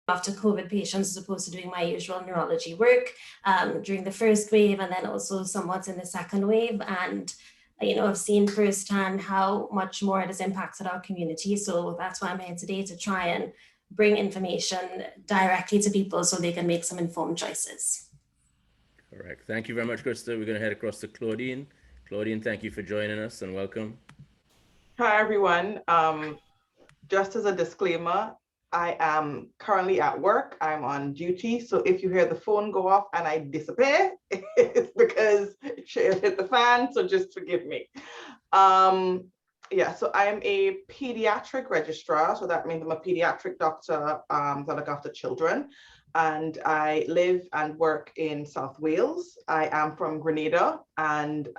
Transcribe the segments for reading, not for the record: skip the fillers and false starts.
after COVID patients as opposed to doing my usual neurology work during the first wave, and then also somewhat in the second wave. And I've seen firsthand how much more it has impacted our community. So that's why I'm here today, to try and bring information directly to people so they can make some informed choices. Correct. Thank you very much, Krista. We're going to head across to Claudine. Claudine, thank you for joining us and welcome. Hi, everyone. Just as a disclaimer, I am currently at work. I'm on duty. So if you hear the phone go off and I disappear, it's because shit hit the fan. So just forgive me. Yeah, so I'm a pediatric registrar. So that means I'm a pediatric doctor that look after children. And I live and work in South Wales. I am from Grenada. And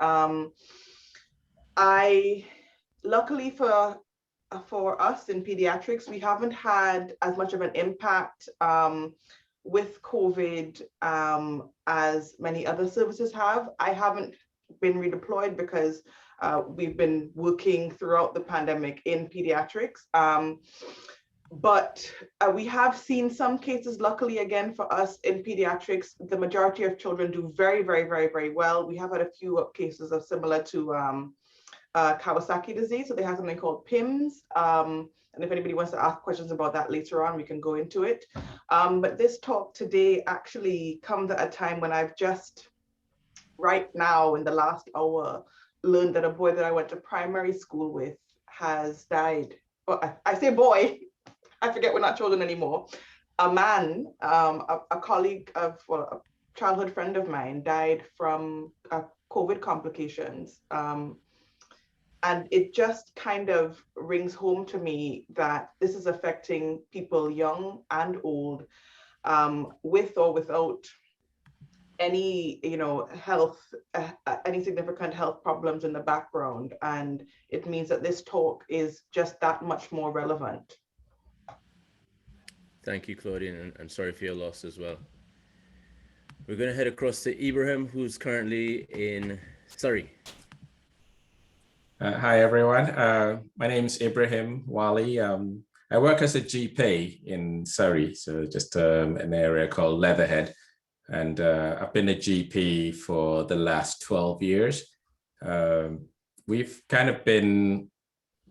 luckily for us in pediatrics, we haven't had as much of an impact with COVID as many other services have. I haven't been redeployed because we've been working throughout the pandemic in pediatrics. But we have seen some cases, luckily again for us in pediatrics, the majority of children do very, very, very, very well. We have had a few cases of similar to Kawasaki disease. So they have something called PIMS. And if anybody wants to ask questions about that later on, we can go into it. But this talk today actually comes at a time when I've just right now in the last hour learned that a boy that I went to primary school with has died. Well, I say boy, I forget we're not children anymore. A man, a colleague of, well, a childhood friend of mine died from COVID complications. And it just kind of rings home to me that this is affecting people young and old, with or without any, any significant health problems in the background. And it means that this talk is just that much more relevant. Thank you, Claudine, and sorry for your loss as well. We're going to head across to Ibrahim, who's currently in Surrey. Hi, everyone. My name is Ibrahim Wali. I work as a GP in Surrey, so just an area called Leatherhead. And I've been a GP for the last 12 years. We've kind of been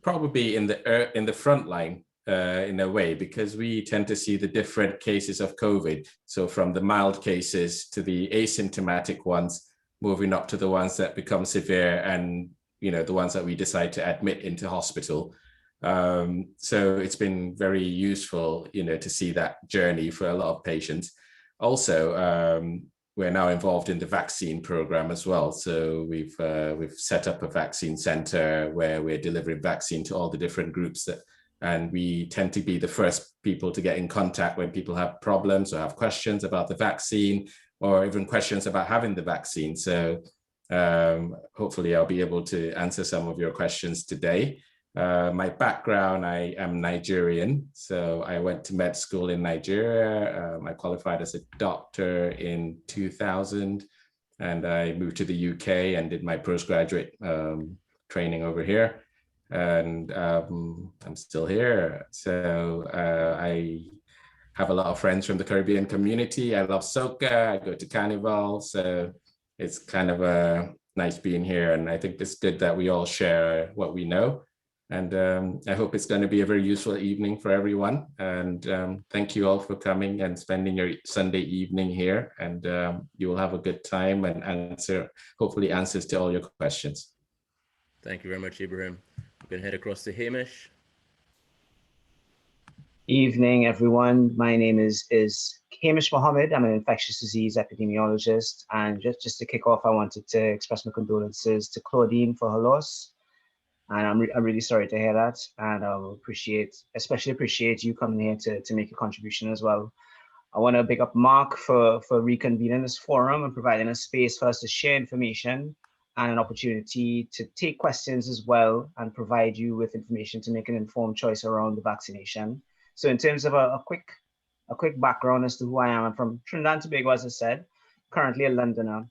probably in the front line in a way, because we tend to see the different cases of COVID. So from the mild cases to the asymptomatic ones, moving up to the ones that become severe and the ones that we decide to admit into hospital. So it's been very useful, to see that journey for a lot of patients. Also, we're now involved in the vaccine program as well. So we've set up a vaccine center where we're delivering vaccine to all the different groups and we tend to be the first people to get in contact when people have problems or have questions about the vaccine, or even questions about having the vaccine. So hopefully I'll be able to answer some of your questions today. My background, I am Nigerian. So I went to med school in Nigeria. I qualified as a doctor in 2000, and I moved to the UK and did my postgraduate training over here. And I'm still here. So I have a lot of friends from the Caribbean community. I love soca, I go to Carnival. So it's kind of nice being here. And I think it's good that we all share what we know. And I hope it's going to be a very useful evening for everyone. And thank you all for coming and spending your Sunday evening here. And you will have a good time and hopefully answers to all your questions. Thank you very much, Ibrahim. We're going to head across to Hamish. Evening, everyone. My name is Hamish Mohammed. I'm an infectious disease epidemiologist. And just to kick off, I wanted to express my condolences to Claudine for her loss. And I'm really sorry to hear that. And I'll especially appreciate you coming here to make a contribution as well. I want to big up Mark for reconvening this forum and providing a space for us to share information and an opportunity to take questions as well and provide you with information to make an informed choice around the vaccination. So in terms of a quick background as to who I am, I'm from Trinidad and Tobago, as I said, currently a Londoner.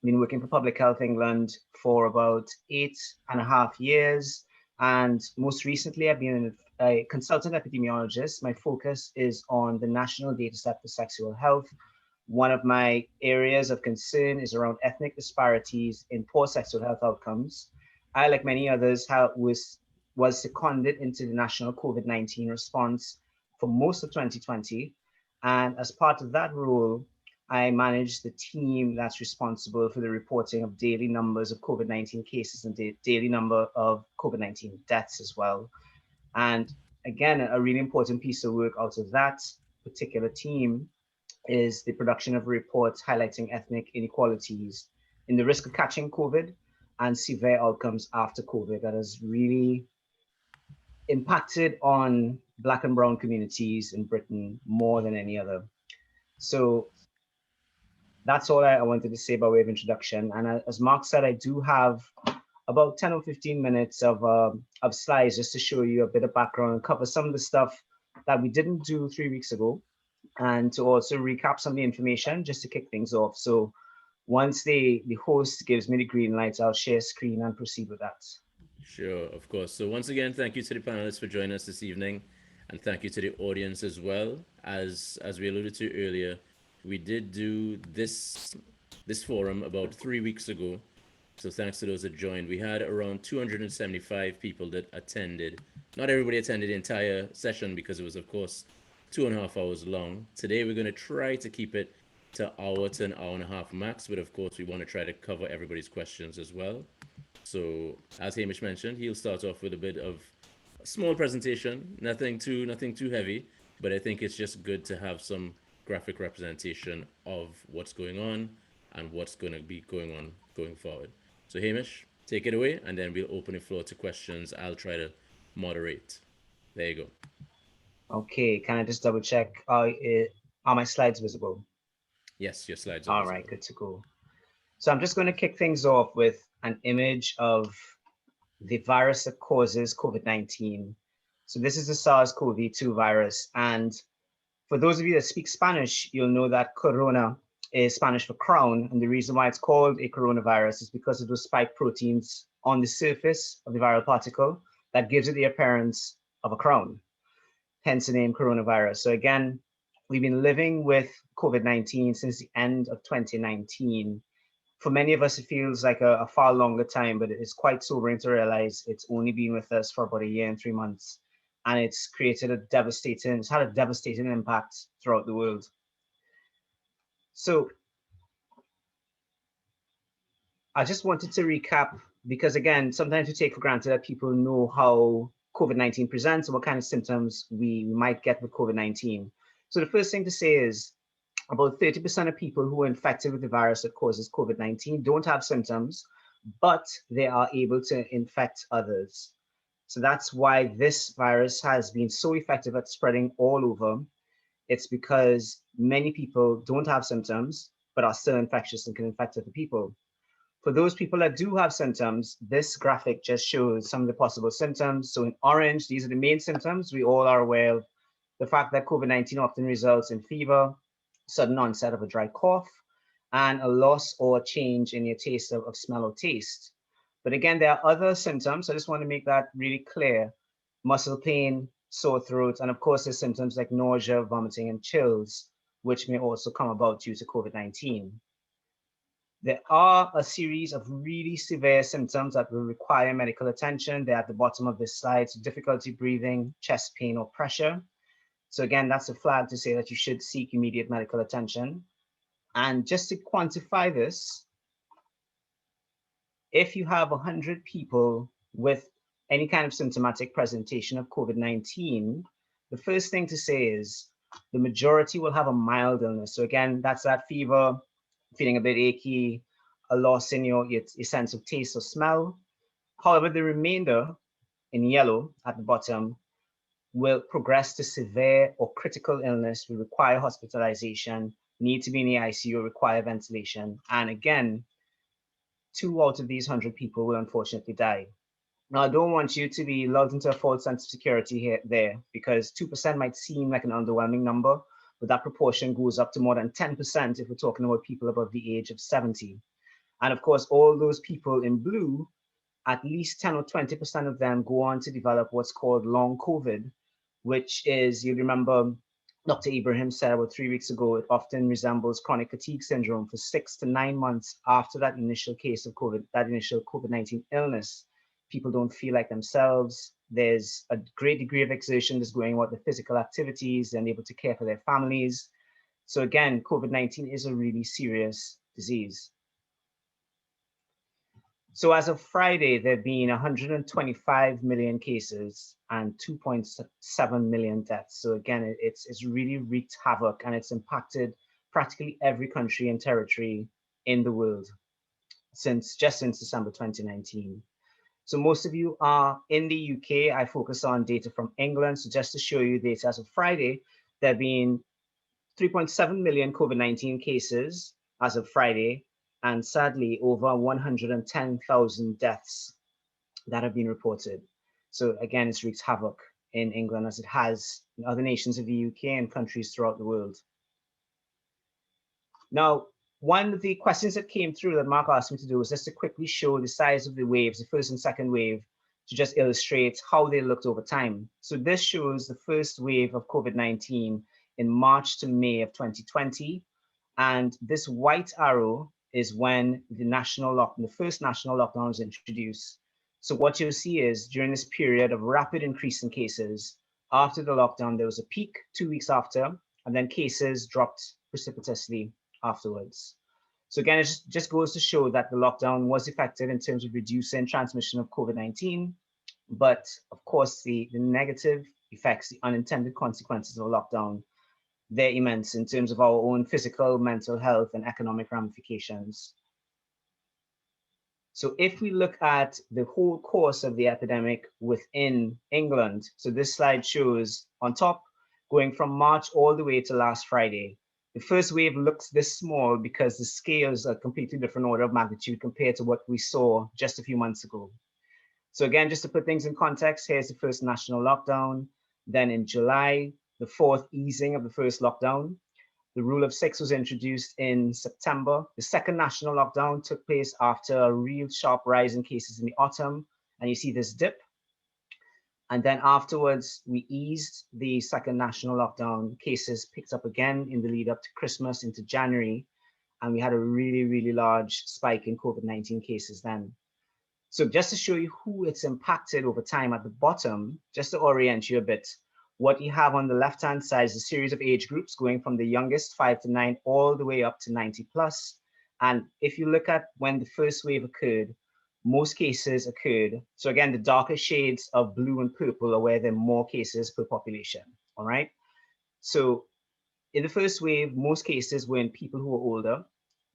Been working for Public Health England for about 8.5 years. And most recently, I've been a consultant epidemiologist. My focus is on the national dataset for sexual health. One of my areas of concern is around ethnic disparities in poor sexual health outcomes. I, like many others, was seconded into the national COVID-19 response for most of 2020. And as part of that role, I manage the team that's responsible for the reporting of daily numbers of COVID-19 cases and daily number of COVID-19 deaths as well. And again, a really important piece of work out of that particular team is the production of reports highlighting ethnic inequalities in the risk of catching COVID and severe outcomes after COVID that has really impacted on Black and Brown communities in Britain more than any other. So that's all I wanted to say by way of introduction. And as Mark said, I do have about 10 or 15 minutes of slides just to show you a bit of background and cover some of the stuff that we didn't do 3 weeks ago, and to also recap some of the information just to kick things off. So once the host gives me the green light, I'll share screen and proceed with that. Sure, of course. So once again, thank you to the panelists for joining us this evening, and thank you to the audience as well. As we alluded to earlier, we did do this forum about 3 weeks ago. So thanks to those that joined. We had around 275 people that attended. Not everybody attended the entire session because it was, of course, 2.5 hours long. Today we're going to try to keep it to hour to an hour and a half max, but of course we want to try to cover everybody's questions as well. So as Hamish mentioned, he'll start off with a bit of a small presentation, nothing too heavy, but I think it's just good to have some graphic representation of what's going on and what's going to be going on going forward. So Hamish, take it away, and then we'll open the floor to questions. I'll try to moderate. There you go. Okay, can I just double check? Are my slides visible? Yes, your slides are All visible. right, good to go. So I'm just going to kick things off with an image of the virus that causes COVID-19. So this is the SARS-CoV-2 virus. And for those of you that speak Spanish, you'll know that corona is Spanish for crown. And the reason why it's called a coronavirus is because of those spike proteins on the surface of the viral particle that gives it the appearance of a crown, hence the name coronavirus. So again, we've been living with COVID-19 since the end of 2019. For many of us, it feels like a far longer time, but it's quite sobering to realize it's only been with us for about 1 year and 3 months. And it's had a devastating impact throughout the world. So I just wanted to recap, because again, sometimes we take for granted that people know how COVID-19 presents and what kind of symptoms we might get with COVID-19. So the first thing to say is about 30% of people who are infected with the virus that causes COVID-19 don't have symptoms, but they are able to infect others. So that's why this virus has been so effective at spreading all over. It's because many people don't have symptoms, but are still infectious and can infect other people. For those people that do have symptoms, this graphic just shows some of the possible symptoms. So in orange, these are the main symptoms. We all are aware of the fact that COVID-19 often results in fever, sudden onset of a dry cough, and a loss or change in your taste of smell or taste. But again, there are other symptoms. I just want to make that really clear. Muscle pain, sore throat, and of course, there's symptoms like nausea, vomiting, and chills, which may also come about due to COVID-19. There are a series of really severe symptoms that will require medical attention. They're at the bottom of this slide. So difficulty breathing, chest pain, or pressure. So again, that's a flag to say that you should seek immediate medical attention. And just to quantify this, if you have 100 people with any kind of symptomatic presentation of COVID-19, the first thing to say is the majority will have a mild illness. So again, that's that fever, feeling a bit achy, a loss in your sense of taste or smell. However, the remainder in yellow at the bottom will progress to severe or critical illness, will require hospitalization, need to be in the ICU, require ventilation. And again, 2 out of these 100 people will unfortunately die. Now, I don't want you to be lulled into a false sense of security there, because 2% might seem like an underwhelming number, but that proportion goes up to more than 10% if we're talking about people above the age of 70. And of course, all those people in blue at least 10 or 20% of them go on to develop what's called long COVID, which is, you remember, Dr. Ibrahim said about 3 weeks ago, it often resembles chronic fatigue syndrome for 6 to 9 months after that initial case of COVID, that initial COVID-19 illness. People don't feel like themselves. There's a great degree of exertion that's going on with the physical activities and able to care for their families. So again, COVID-19 is a really serious disease. So as of Friday, there have been 125 million cases and 2.7 million deaths. So again, it's really wreaked havoc, and it's impacted practically every country and territory in the world since December 2019. So most of you are in the UK. I focus on data from England. So just to show you data as of Friday, there have been 3.7 million COVID-19 cases as of Friday, and sadly, over 110,000 deaths that have been reported. So again, it's wreaked havoc in England as it has in other nations of the UK and countries throughout the world. Now, one of the questions that came through that Mark asked me to do was just to quickly show the size of the waves, the first and second wave, to just illustrate how they looked over time. So this shows the first wave of COVID-19 in March to May of 2020. And this white arrow is when the first national lockdown was introduced. So what you'll see is during this period of rapid increase in cases, after the lockdown, there was a peak 2 weeks after, and then cases dropped precipitously afterwards. So again, it just goes to show that the lockdown was effective in terms of reducing transmission of COVID-19. But of course, the negative effects, the unintended consequences of a lockdown, they're immense in terms of our own physical, mental health, and economic ramifications. So if we look at the whole course of the epidemic within England, so this slide shows on top, going from March all the way to last Friday. The first wave looks this small because the scales are a completely different order of magnitude compared to what we saw just a few months ago. So again, just to put things in context, here's the first national lockdown. Then in July, the fourth easing of the first lockdown. The rule of 6 was introduced in September. The second national lockdown took place after a real sharp rise in cases in the autumn. And you see this dip. And then afterwards, we eased the second national lockdown. Cases picked up again in the lead up to Christmas into January. And we had a really, really large spike in COVID-19 cases then. So just to show you who it's impacted over time at the bottom, just to orient you a bit, what you have on the left-hand side is a series of age groups going from the youngest 5 to 9 all the way up to 90 plus. And if you look at when the first wave occurred, most cases occurred. So again, the darker shades of blue and purple are where there are more cases per population, all right? So in the first wave, most cases were in people who were older.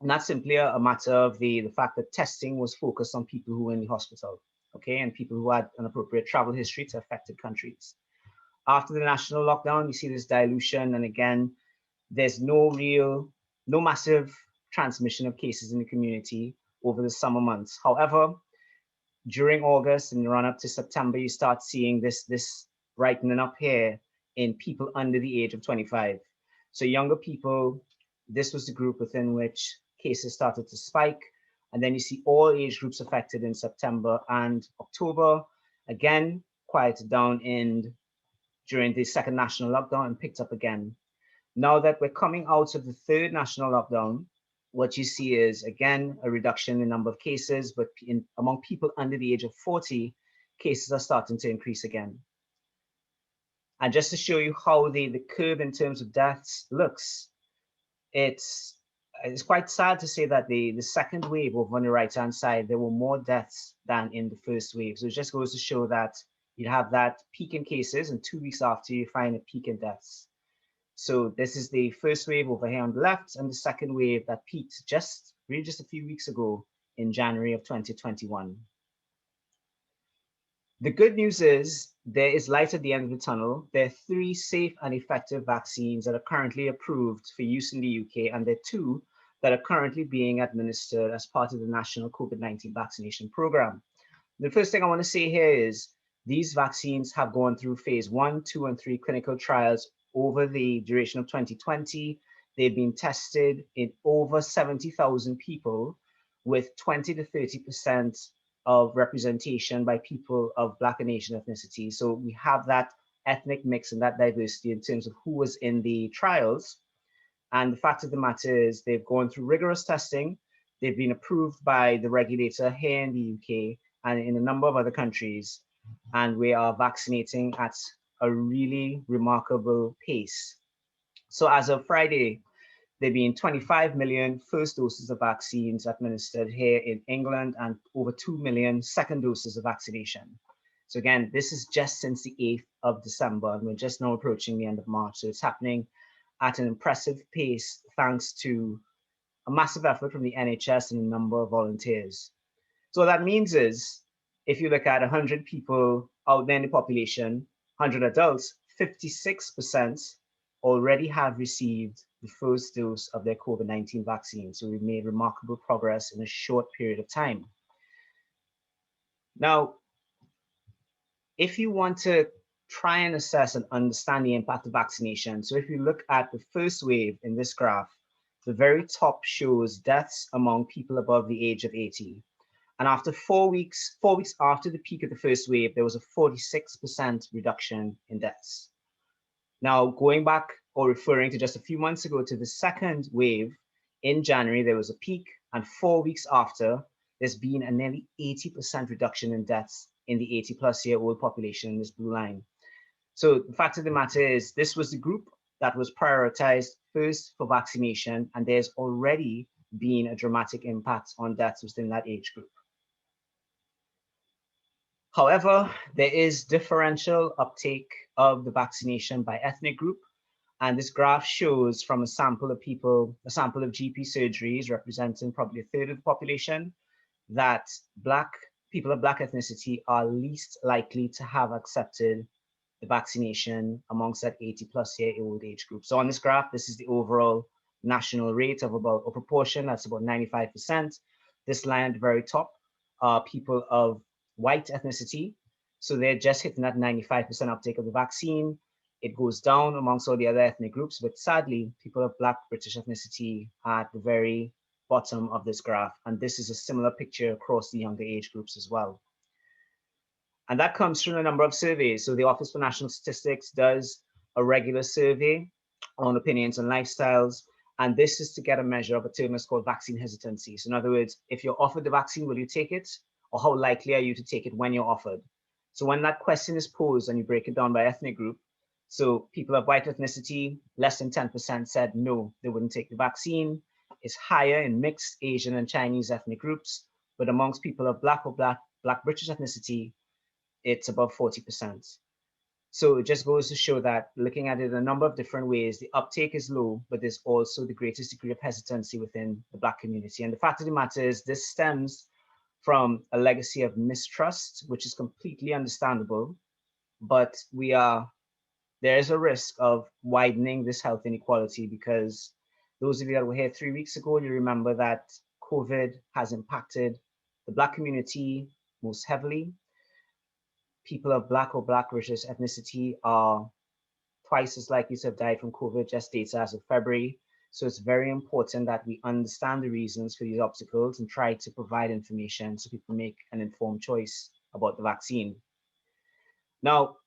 And that's simply a matter of the fact that testing was focused on people who were in the hospital, okay? And people who had an appropriate travel history to affected countries. After the national lockdown, you see this dilution. And again, there's no massive transmission of cases in the community over the summer months. However, during August and the run up to September, you start seeing this brightening up here in people under the age of 25. So younger people, this was the group within which cases started to spike. And then you see all age groups affected in September and October. Again, quieted down during the second national lockdown and picked up again. Now that we're coming out of the third national lockdown, what you see is, again, a reduction in number of cases, but among people under the age of 40, cases are starting to increase again. And just to show you how the curve in terms of deaths looks, it's quite sad to say that the second wave over on the right-hand side, there were more deaths than in the first wave. So it just goes to show that you have that peak in cases, and 2 weeks after you find a peak in deaths. So this is the first wave over here on the left, and the second wave that peaked just a few weeks ago in January of 2021. The good news is there is light at the end of the tunnel. There are 3 safe and effective vaccines that are currently approved for use in the UK, and there are 2 that are currently being administered as part of the national COVID-19 vaccination program. The first thing I want to say here is these vaccines have gone through phase 1, 2, and 3 clinical trials over the duration of 2020. They've been tested in over 70,000 people with 20 to 30% of representation by people of Black and Asian ethnicity. So we have that ethnic mix and that diversity in terms of who was in the trials. And the fact of the matter is they've gone through rigorous testing. They've been approved by the regulator here in the UK and in a number of other countries. And we are vaccinating at a really remarkable pace. So as of Friday, there have been 25 million first doses of vaccines administered here in England and over 2 million second doses of vaccination. So again, this is just since the 8th of December, and we're just now approaching the end of March. So it's happening at an impressive pace, thanks to a massive effort from the NHS and a number of volunteers. So what that means is, if you look at 100 people out there in the population, 100 adults, 56% already have received the first dose of their COVID-19 vaccine. So we've made remarkable progress in a short period of time. Now, if you want to try and assess and understand the impact of vaccination, so if you look at the first wave in this graph, the very top shows deaths among people above the age of 80. And after 4 weeks after the peak of the first wave, there was a 46% reduction in deaths. Now, going back or referring to just a few months ago to the second wave, in January, there was a peak, and 4 weeks after, there's been a nearly 80% reduction in deaths in the 80-plus-year-old population in this blue line. So the fact of the matter is, this was the group that was prioritized first for vaccination, and there's already been a dramatic impact on deaths within that age group. However, there is differential uptake of the vaccination by ethnic group. And this graph shows from a sample of people, a sample of GP surgeries representing probably a third of the population, that people of Black ethnicity are least likely to have accepted the vaccination amongst that 80-plus-year-old age group. So on this graph, this is the overall national rate of about a proportion, that's about 95%. This line at the very top are people of white ethnicity. So they're just hitting that 95% uptake of the vaccine. It goes down amongst all the other ethnic groups, but sadly, people of Black British ethnicity are at the very bottom of this graph. And this is a similar picture across the younger age groups as well. And that comes from a number of surveys. So the Office for National Statistics does a regular survey on opinions and lifestyles. And this is to get a measure of a term that's called vaccine hesitancy. So in other words, if you're offered the vaccine, will you take it? Or how likely are you to take it when you're offered? So when that question is posed and you break it down by ethnic group, so people of white ethnicity, less than 10% said no, they wouldn't take the vaccine. It's higher in mixed Asian and Chinese ethnic groups, but amongst people of Black or Black British ethnicity, it's above 40%. So it just goes to show that looking at it in a number of different ways, the uptake is low, but there's also the greatest degree of hesitancy within the Black community. And the fact of the matter is, this stems from a legacy of mistrust, which is completely understandable, but there is a risk of widening this health inequality, because those of you that were here 3 weeks ago, you remember that COVID has impacted the Black community most heavily. People of Black or Black British ethnicity are twice as likely to have died from COVID, just data as of February. So it's very important that we understand the reasons for these obstacles and try to provide information so people make an informed choice about the vaccine. Now,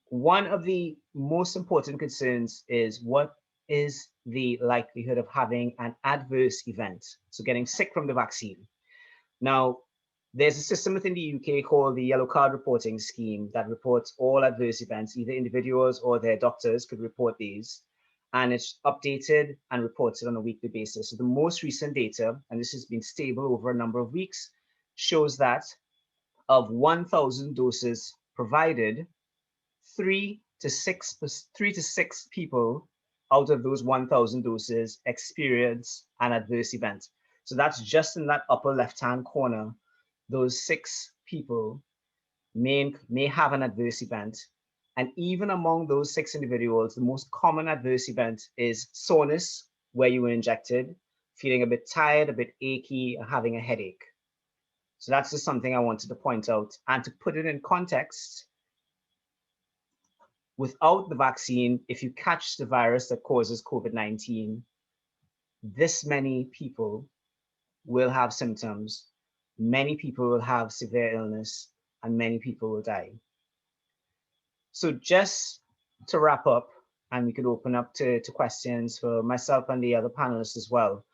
one of the most important concerns is, what is the likelihood of having an adverse event? So getting sick from the vaccine. Now, there's a system within the UK called the Yellow Card Reporting Scheme that reports all adverse events. Either individuals or their doctors could report these, and it's updated and reported on a weekly basis. So the most recent data, and this has been stable over a number of weeks, shows that of 1,000 doses provided, 3 to 6 people out of those 1,000 doses experience an adverse event. So that's just in that upper left-hand corner. Those 6 people may have an adverse event. And even among those 6 individuals, the most common adverse event is soreness, where you were injected, feeling a bit tired, a bit achy, or having a headache. So that's just something I wanted to point out. And to put it in context, without the vaccine, if you catch the virus that causes COVID-19, this many people will have symptoms, many people will have severe illness and many people will die. So just to wrap up, and we could open up to questions for myself and the other panelists as well.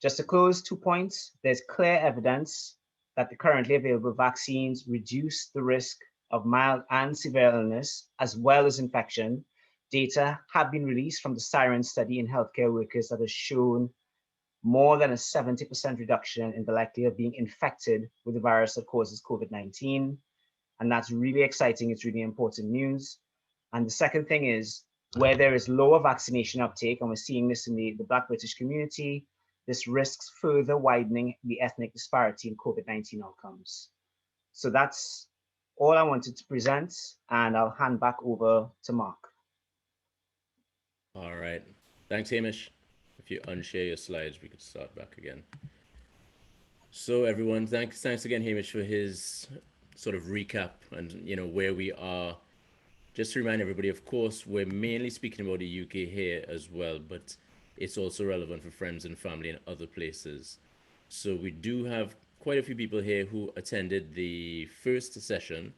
Just to close, 2 points. There's clear evidence that the currently available vaccines reduce the risk of mild and severe illness, as well as infection. Data have been released from the Siren study in healthcare workers that has shown more than a 70% reduction in the likelihood of being infected with the virus that causes COVID-19. And that's really exciting. It's really important news. And the second thing is, where there is lower vaccination uptake, and we're seeing this in the Black British community, this risks further widening the ethnic disparity in COVID-19 outcomes. So that's all I wanted to present, and I'll hand back over to Mark. All right. Thanks, Hamish. If you unshare your slides, we could start back again. So everyone, thanks again, Hamish, for his sort of recap and where we are. Just to remind everybody, of course, we're mainly speaking about the UK here as well, but it's also relevant for friends and family in other places. So we do have quite a few people here who attended the first session.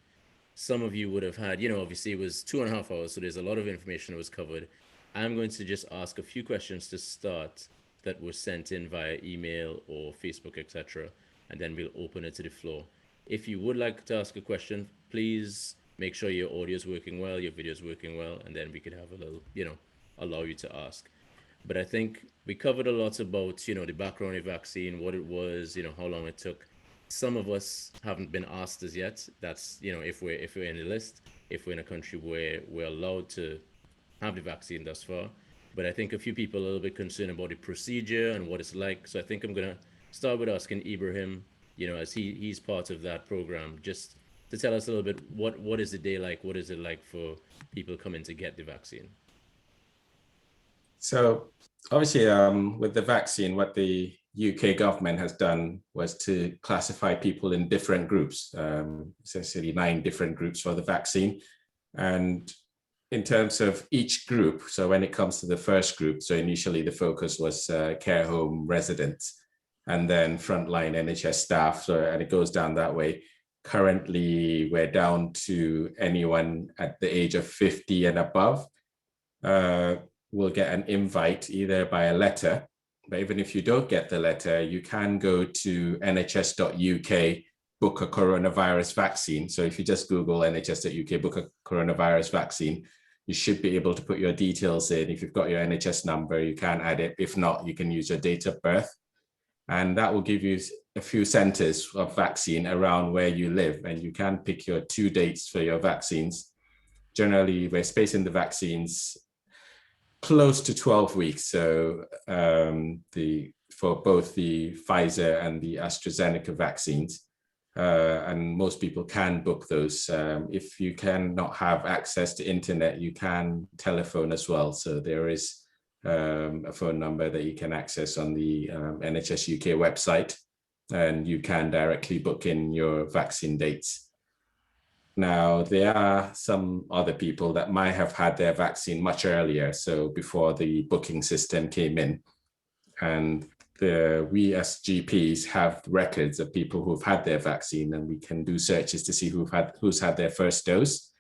Some of you would have had, obviously it was 2.5 hours, so there's a lot of information that was covered. I'm going to just ask a few questions to start that were sent in via email or Facebook, etc., and then we'll open it to the floor. If you would like to ask a question, please make sure your audio is working well, your video is working well, and then we could have a little, allow you to ask. But I think we covered a lot about, the background of the vaccine, what it was, how long it took. Some of us haven't been asked as yet. That's, if we're in the list, if we're in a country where we're allowed to have the vaccine thus far. But I think a few people are a little bit concerned about the procedure and what it's like. So I think I'm going to start with asking Ibrahim, as he's part of that program, just to tell us a little bit, what is the day like? What is it like for people coming to get the vaccine? So obviously, with the vaccine, what the UK government has done was to classify people in different groups, essentially 9 different groups for the vaccine. And in terms of each group, so when it comes to the first group, so initially the focus was care home residents and then frontline NHS staff, and it goes down that way. Currently, we're down to anyone at the age of 50 and above will get an invite either by a letter, but even if you don't get the letter, you can go to nhs.uk, book a coronavirus vaccine. So if you just Google nhs.uk, book a coronavirus vaccine, you should be able to put your details in. If you've got your NHS number, you can add it. If not, you can use your date of birth. And that will give you a few centers of vaccine around where you live. And you can pick your 2 dates for your vaccines. Generally, we're spacing the vaccines close to 12 weeks. So for both the Pfizer and the AstraZeneca vaccines. And most people can book those. If you cannot have access to internet, you can telephone as well. So there is a phone number that you can access on the NHS UK website, and you can directly book in your vaccine dates. Now, there are some other people that might have had their vaccine much earlier, so before the booking system came in. And we as GPs have records of people who've had their vaccine, and we can do searches to see who's had their first dose,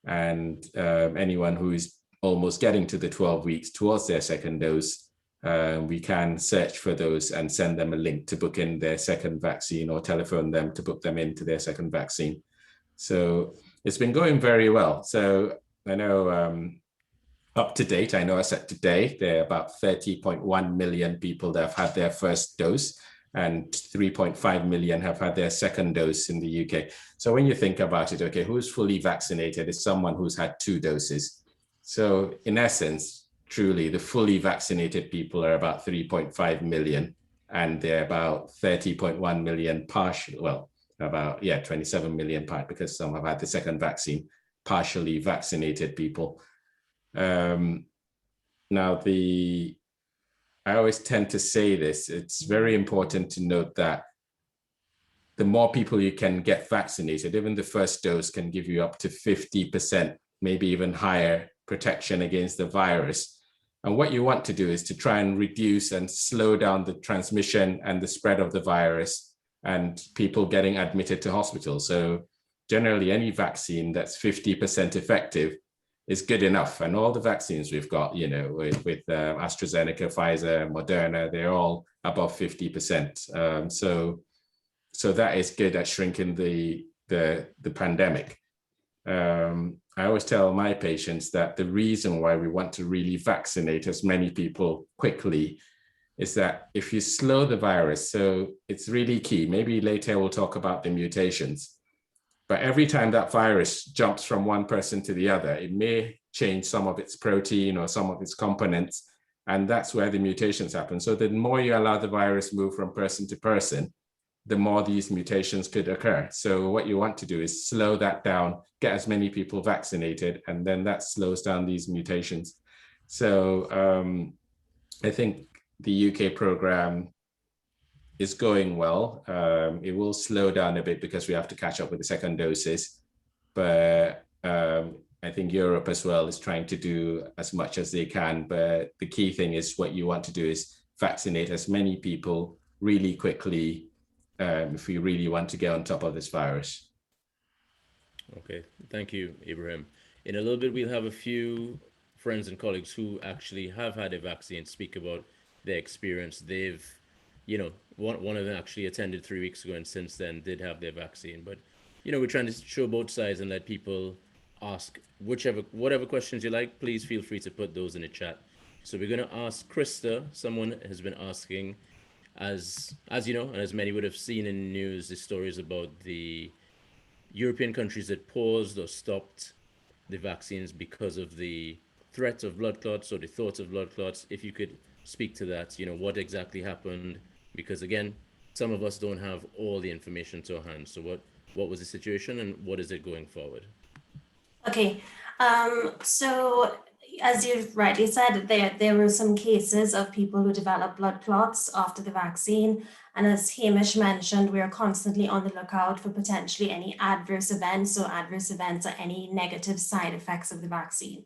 and anyone who is almost getting to the 12 weeks towards their second dose, we can search for those and send them a link to book in their second vaccine or telephone them to book them into their second vaccine. So it's been going very well. So I know up to date, I know as at today, there are about 30.1 million people that have had their first dose, and 3.5 million have had their second dose in the UK. So when you think about it, okay, who's fully vaccinated is someone who's had 2 doses. So in essence, truly, the fully vaccinated people are about 3.5 million, and they're about 30.1 million partial, well, about, 27 million part, because some have had the second vaccine, partially vaccinated people. Now, I always tend to say this, it's very important to note that the more people you can get vaccinated, even the first dose can give you up to 50%, maybe even higher protection against the virus. And what you want to do is to try and reduce and slow down the transmission and the spread of the virus and people getting admitted to hospital. So generally any vaccine that's 50% effective is good enough. And all the vaccines we've got, you know, with AstraZeneca, Pfizer, Moderna, they're all above 50%. So that is good at shrinking the pandemic. I always tell my patients that the reason why we want to really vaccinate as many people quickly is that if you slow the virus, so it's really key, maybe later we'll talk about the mutations, but every time that virus jumps from one person to the other, it may change some of its protein or some of its components, and that's where the mutations happen. So the more you allow the virus move from person to person, the more these mutations could occur. So what you want to do is slow that down, get as many people vaccinated, and then that slows down these mutations. So I think the UK program is going well. It will slow down a bit because we have to catch up with the second doses, but I think Europe as well is trying to do as much as they can. But the key thing is what you want to do is vaccinate as many people really quickly if we really want to get on top of this virus. Okay, thank you, Ibrahim. In a little bit, we'll have a few friends and colleagues who actually have had a vaccine speak about their experience. They've, you know, one of them actually attended 3 weeks ago and since then did have their vaccine. But, you know, we're trying to show both sides and let people ask whatever questions you like. Please feel free to put those in the chat. So we're going to ask Krista. Someone has been asking, as you know, and as many would have seen in the news, the stories about the European countries that paused or stopped the vaccines because of the threat of blood clots or the thought of blood clots. If you could speak to that, you know, what exactly happened? Because again, some of us don't have all the information to our hand. So what was the situation and what is it going forward? Okay, so as you've rightly said, there were some cases of people who developed blood clots after the vaccine. And as Hamish mentioned, we are constantly on the lookout for potentially any adverse events. So adverse events are any negative side effects of the vaccine.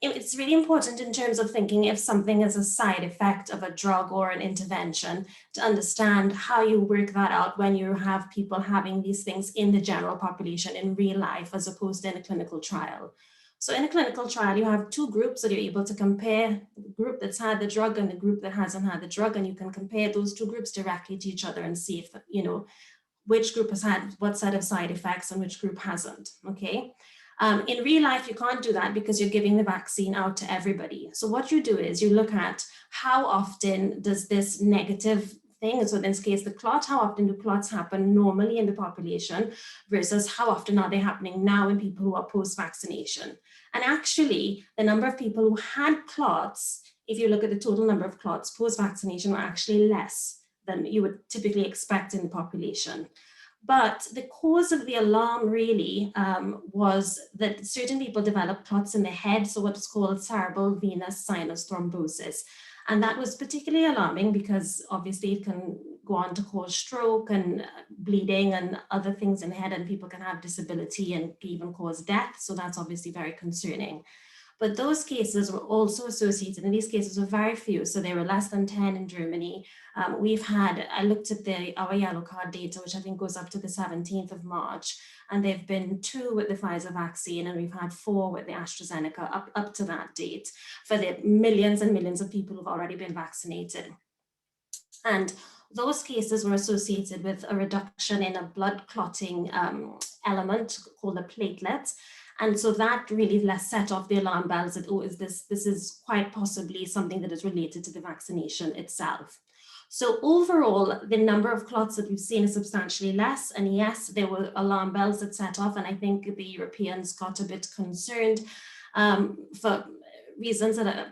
It's really important in terms of thinking if something is a side effect of a drug or an intervention to understand how you work that out when you have people having these things in the general population in real life as opposed to in a clinical trial. So in a clinical trial, you have two groups that you're able to compare, the group that's had the drug and the group that hasn't had the drug, and you can compare those two groups directly to each other and see if, you know, which group has had what set of side effects and which group hasn't, okay? In real life, you can't do that because you're giving the vaccine out to everybody. So what you do is you look at how often does this negative thing, so in this case, the clot, how often do clots happen normally in the population versus how often are they happening now in people who are post-vaccination. And actually, the number of people who had clots, if you look at the total number of clots post-vaccination, were actually less than you would typically expect in the population. But the cause of the alarm really was that certain people developed clots in the head, so what's called cerebral venous sinus thrombosis. And that was particularly alarming because obviously it can go on to cause stroke and bleeding and other things in the head, and people can have disability and even cause death. So that's obviously very concerning. But those cases were also associated, and these cases were very few, so there were less than 10 in Germany. I looked at our yellow card data, which I think goes up to the 17th of March, and there have been 2 with the Pfizer vaccine, and we've had 4 with the AstraZeneca up to that date for the millions and millions of people who've already been vaccinated. And those cases were associated with a reduction in a blood clotting element called a platelet. And so that really set off the alarm bells that, oh, this is quite possibly something that is related to the vaccination itself. So overall, the number of clots that we've seen is substantially less. And yes, there were alarm bells that set off. And I think the Europeans got a bit concerned for reasons that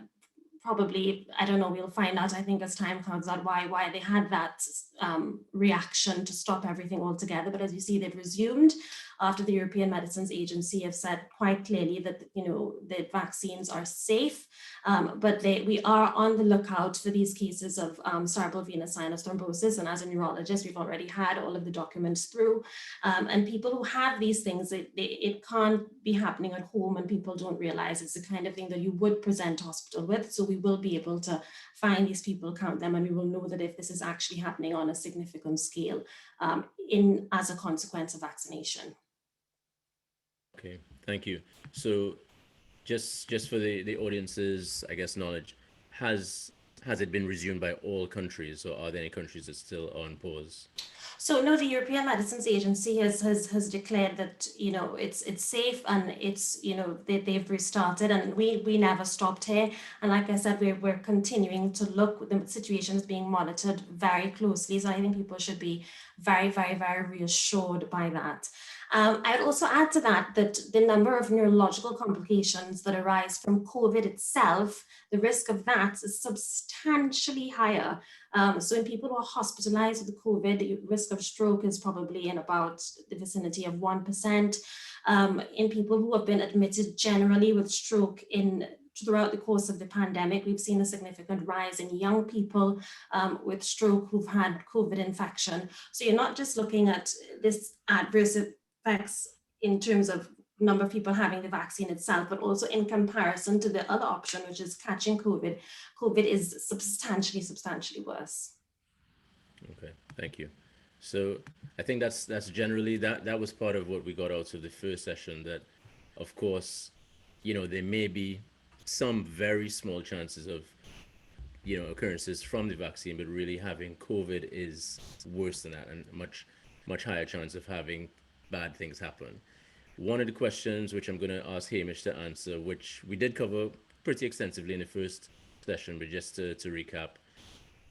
probably, I don't know, we'll find out, I think, as time comes out, why they had that reaction to stop everything altogether. But as you see, they've resumed. after the European Medicines Agency have said quite clearly that, the vaccines are safe, but we are on the lookout for these cases of cerebral venous sinus thrombosis. And as a neurologist, we've already had all of the documents through. And people who have these things, it can't be happening at home, and people don't realize it's the kind of thing that you would present hospital with. So we will be able to find these people, count them, and we will know that if this is actually happening on a significant scale as a consequence of vaccination. Okay, thank you. So just for the audience's, I guess, knowledge, has it been resumed by all countries, or are there any countries that still are on pause? So no, the European Medicines Agency has declared that it's safe, and it's they've restarted, and we never stopped here. And like I said, we're continuing to look. The situation is being monitored very closely, so I think people should be very, very, very reassured by that. I'd also add to that the number of neurological complications that arise from COVID itself, the risk of that is substantially higher. So in people who are hospitalized with COVID, the risk of stroke is probably in about the vicinity of 1%. In people who have been admitted generally with stroke throughout the course of the pandemic, we've seen a significant rise in young people with stroke who've had COVID infection. So you're not just looking at this adverse effects in terms of number of people having the vaccine itself, but also in comparison to the other option, which is catching COVID. COVID is substantially worse. Okay, thank you. So I think that's generally that was part of what we got out of the first session, that of course, there may be some very small chances of occurrences from the vaccine, but really having COVID is worse than that, and much higher chance of having bad things happen. One of the questions which I'm going to ask Hamish to answer, which we did cover pretty extensively in the first session, but just to recap,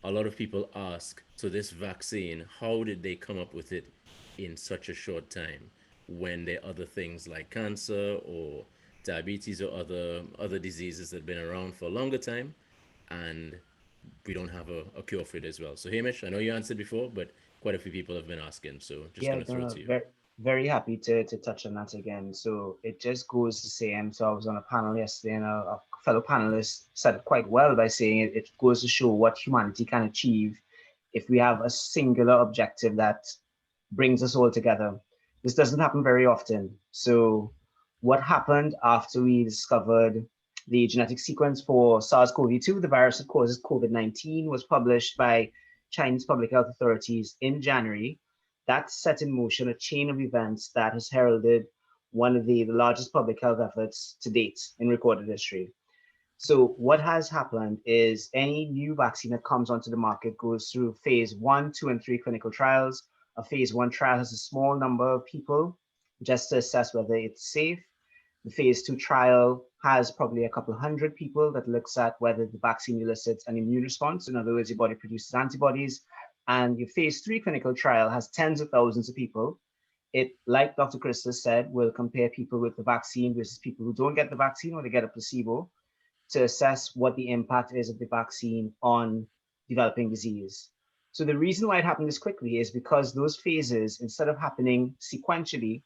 a lot of people ask, so this vaccine, how did they come up with it in such a short time when there are other things like cancer or diabetes or other diseases that have been around for a longer time, and we don't have a cure for it as well? So Hamish, I know you answered before, but quite a few people have been asking, so just going to throw it to you. Very, very happy to touch on that again. So it just goes to say, so I was on a panel yesterday, and a fellow panelist said it quite well by saying it goes to show what humanity can achieve if we have a singular objective that brings us all together. This doesn't happen very often. So what happened after we discovered the genetic sequence for SARS-CoV-2, the virus that causes COVID-19, was published by Chinese public health authorities in January. That set in motion a chain of events that has heralded one of the largest public health efforts to date in recorded history. So what has happened is any new vaccine that comes onto the market goes through phase 1, 2, and 3 clinical trials. A phase 1 trial has a small number of people just to assess whether it's safe. The phase 2 trial has probably a couple hundred people that looks at whether the vaccine elicits an immune response. In other words, your body produces antibodies. And your phase 3 clinical trial has tens of thousands of people. It, like Dr. Christus said, will compare people with the vaccine versus people who don't get the vaccine or they get a placebo to assess what the impact is of the vaccine on developing disease. So the reason why it happened this quickly is because those phases, instead of happening sequentially,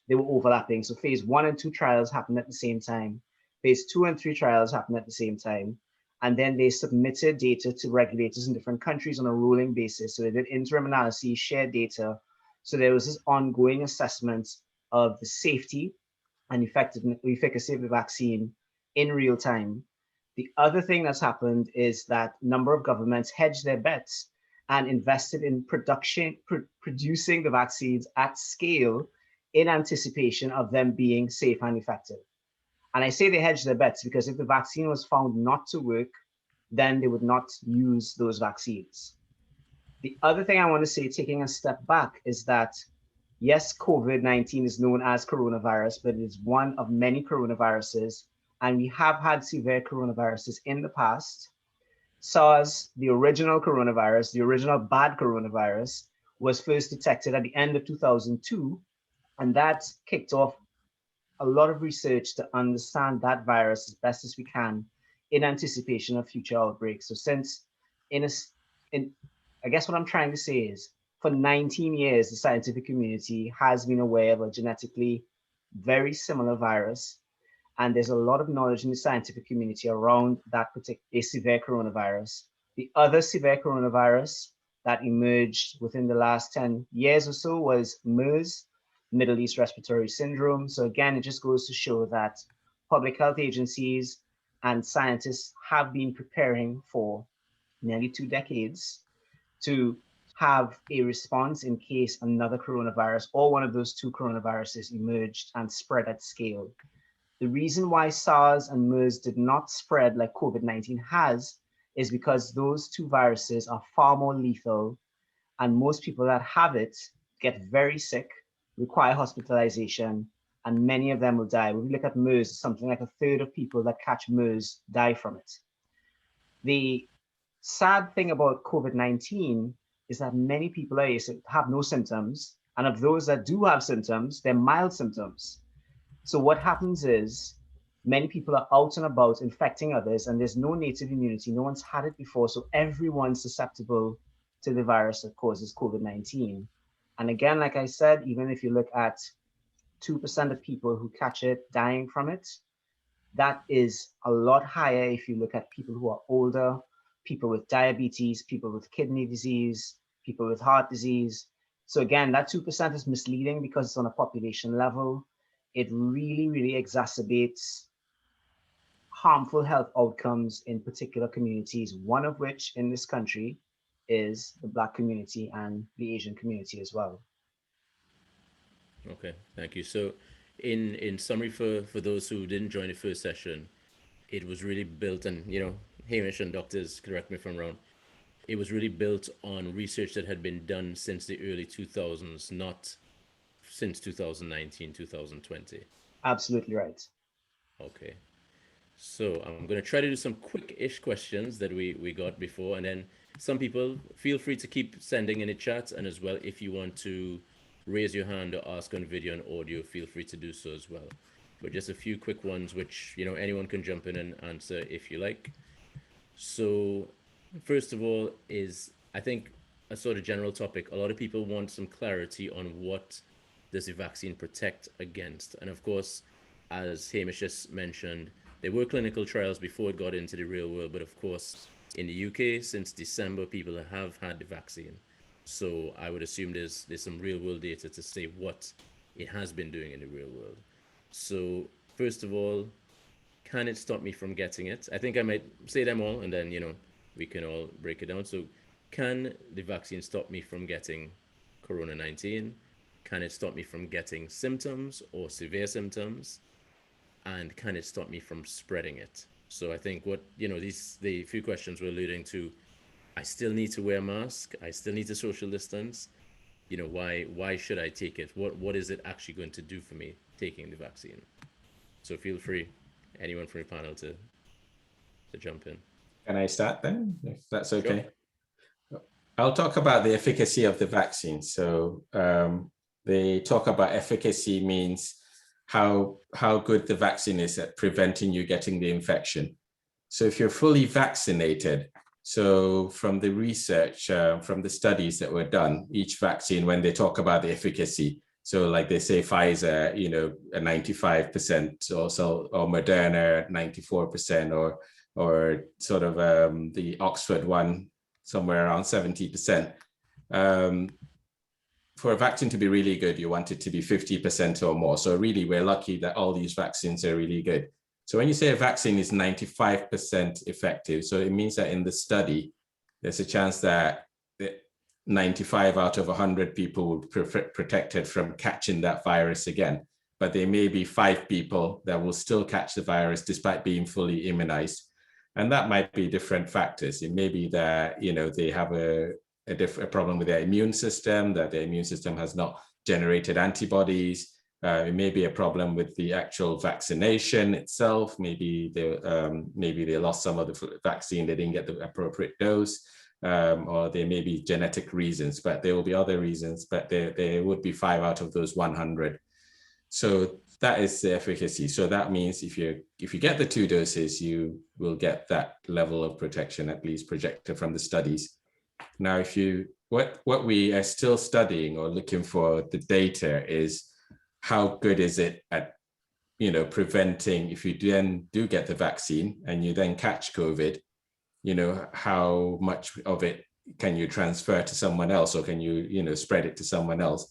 they were overlapping. So phase 1 and 2 trials happened at the same time. Phase 2 and 3 trials happened at the same time. And then they submitted data to regulators in different countries on a rolling basis. So they did interim analyses, shared data. So there was this ongoing assessment of the safety and efficacy of the vaccine in real time. The other thing that's happened is that a number of governments hedged their bets and invested in producing the vaccines at scale in anticipation of them being safe and effective. And I say they hedged their bets because if the vaccine was found not to work, then they would not use those vaccines. The other thing I want to say, taking a step back, is that yes, COVID-19 is known as coronavirus, but it is one of many coronaviruses. And we have had severe coronaviruses in the past. SARS, the original coronavirus, the original bad coronavirus, was first detected at the end of 2002. And that kicked off a lot of research to understand that virus as best as we can in anticipation of future outbreaks. So I guess what I'm trying to say is, for 19 years, the scientific community has been aware of a genetically very similar virus. And there's a lot of knowledge in the scientific community around that particular severe coronavirus. The other severe coronavirus that emerged within the last 10 years or so was MERS, Middle East Respiratory Syndrome. So again, it just goes to show that public health agencies and scientists have been preparing for nearly 2 decades to have a response in case another coronavirus or one of those two coronaviruses emerged and spread at scale. The reason why SARS and MERS did not spread like COVID-19 has is because those two viruses are far more lethal, and most people that have it get very sick, require hospitalization, and many of them will die. When we look at MERS, something like a third of people that catch MERS die from it. The sad thing about COVID-19 is that many people have no symptoms, and of those that do have symptoms, they're mild symptoms. So what happens is many people are out and about infecting others, and there's no native immunity. No one's had it before, so everyone's susceptible to the virus that causes COVID-19. And again, like I said, even if you look at 2% of people who catch it dying from it, that is a lot higher if you look at people who are older, people with diabetes, people with kidney disease, people with heart disease. So again, that 2% is misleading because it's on a population level. It really, really exacerbates harmful health outcomes in particular communities, one of which in this country is the Black community and the Asian community as well. Okay, thank you. So in summary, for those who didn't join the first session, it was really built, and Hamish and doctors, correct me if I'm wrong, it was really built on research that had been done since the early 2000s, not since 2019, 2020. Absolutely right. Okay. So I'm going to try to do some quick-ish questions that we got before, and then some people feel free to keep sending in the chat, and as well, if you want to raise your hand or ask on video and audio, feel free to do so as well. But just a few quick ones, which anyone can jump in and answer if you like. So first of all is, I think, a sort of general topic. A lot of people want some clarity on what does the vaccine protect against, and of course, as Hamish just mentioned, there were clinical trials before it got into the real world, but of course, in the UK, since December, people have had the vaccine. So I would assume there's some real world data to say what it has been doing in the real world. So first of all, can it stop me from getting it? I think I might say them all, and then, we can all break it down. So can the vaccine stop me from getting Corona-19? Can it stop me from getting symptoms or severe symptoms? And can it stop me from spreading it? So I think what, the few questions we're alluding to, I still need to wear a mask. I still need to social distance. Why should I take it? What is it actually going to do for me taking the vaccine? So feel free, anyone from the panel, to jump in. Can I start then, if that's okay? Sure. I'll talk about the efficacy of the vaccine. So they talk about efficacy means how good the vaccine is at preventing you getting the infection. So if you're fully vaccinated, so from the research, from the studies that were done, each vaccine, when they talk about the efficacy, so like they say Pfizer, a 95% or so, or Moderna 94%, or sort of the Oxford one somewhere around 70%. For a vaccine to be really good, you want it to be 50% or more. So really, we're lucky that all these vaccines are really good. So when you say a vaccine is 95% effective, so it means that in the study, there's a chance that 95 out of 100 people will be protected from catching that virus again. But there may be 5 people that will still catch the virus despite being fully immunized. And that might be different factors. It may be that, they have a problem with their immune system, that their immune system has not generated antibodies. It may be a problem with the actual vaccination itself. Maybe they lost some of the vaccine, they didn't get the appropriate dose, or there may be genetic reasons, but there will be other reasons, but there would be 5 out of those 100. So that is the efficacy. So that means if you get the 2 doses, you will get that level of protection, at least projected from the studies. Now, if you what we are still studying or looking for the data is how good is it at preventing, if you then do get the vaccine and you then catch COVID, how much of it can you transfer to someone else, or can you spread it to someone else?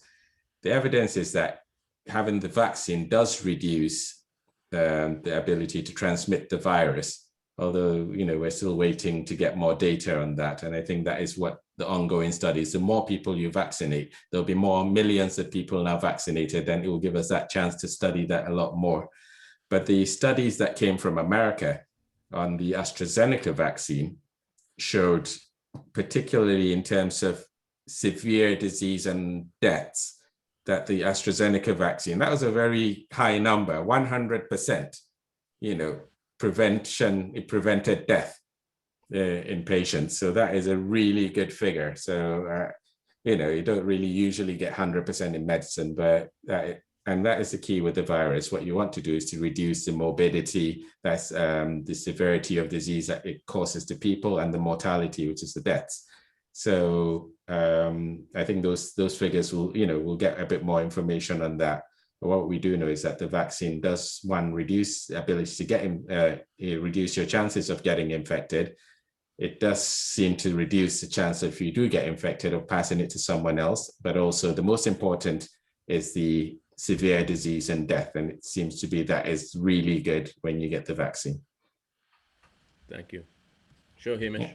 The evidence is that having the vaccine does reduce the ability to transmit the virus, although we're still waiting to get more data on that. And I think that is what the ongoing studies, the more people you vaccinate, there'll be more millions of people now vaccinated, then it will give us that chance to study that a lot more. But the studies that came from America on the AstraZeneca vaccine showed, particularly in terms of severe disease and deaths, that the AstraZeneca vaccine, that was a very high number, 100%, prevention, it prevented death in patients. So that is a really good figure. So, you don't really usually get 100% in medicine, but and that is the key with the virus. What you want to do is to reduce the morbidity, that's the severity of disease that it causes to people, and the mortality, which is the deaths. So I think those figures will, we'll get a bit more information on that. But what we do know is that the vaccine does, one, reduce the ability to get reduce your chances of getting infected. It does seem to reduce the chance if you do get infected of passing it to someone else. But also the most important is the severe disease and death. And it seems to be that is really good when you get the vaccine. Thank you. Sure, Hamish. Yeah.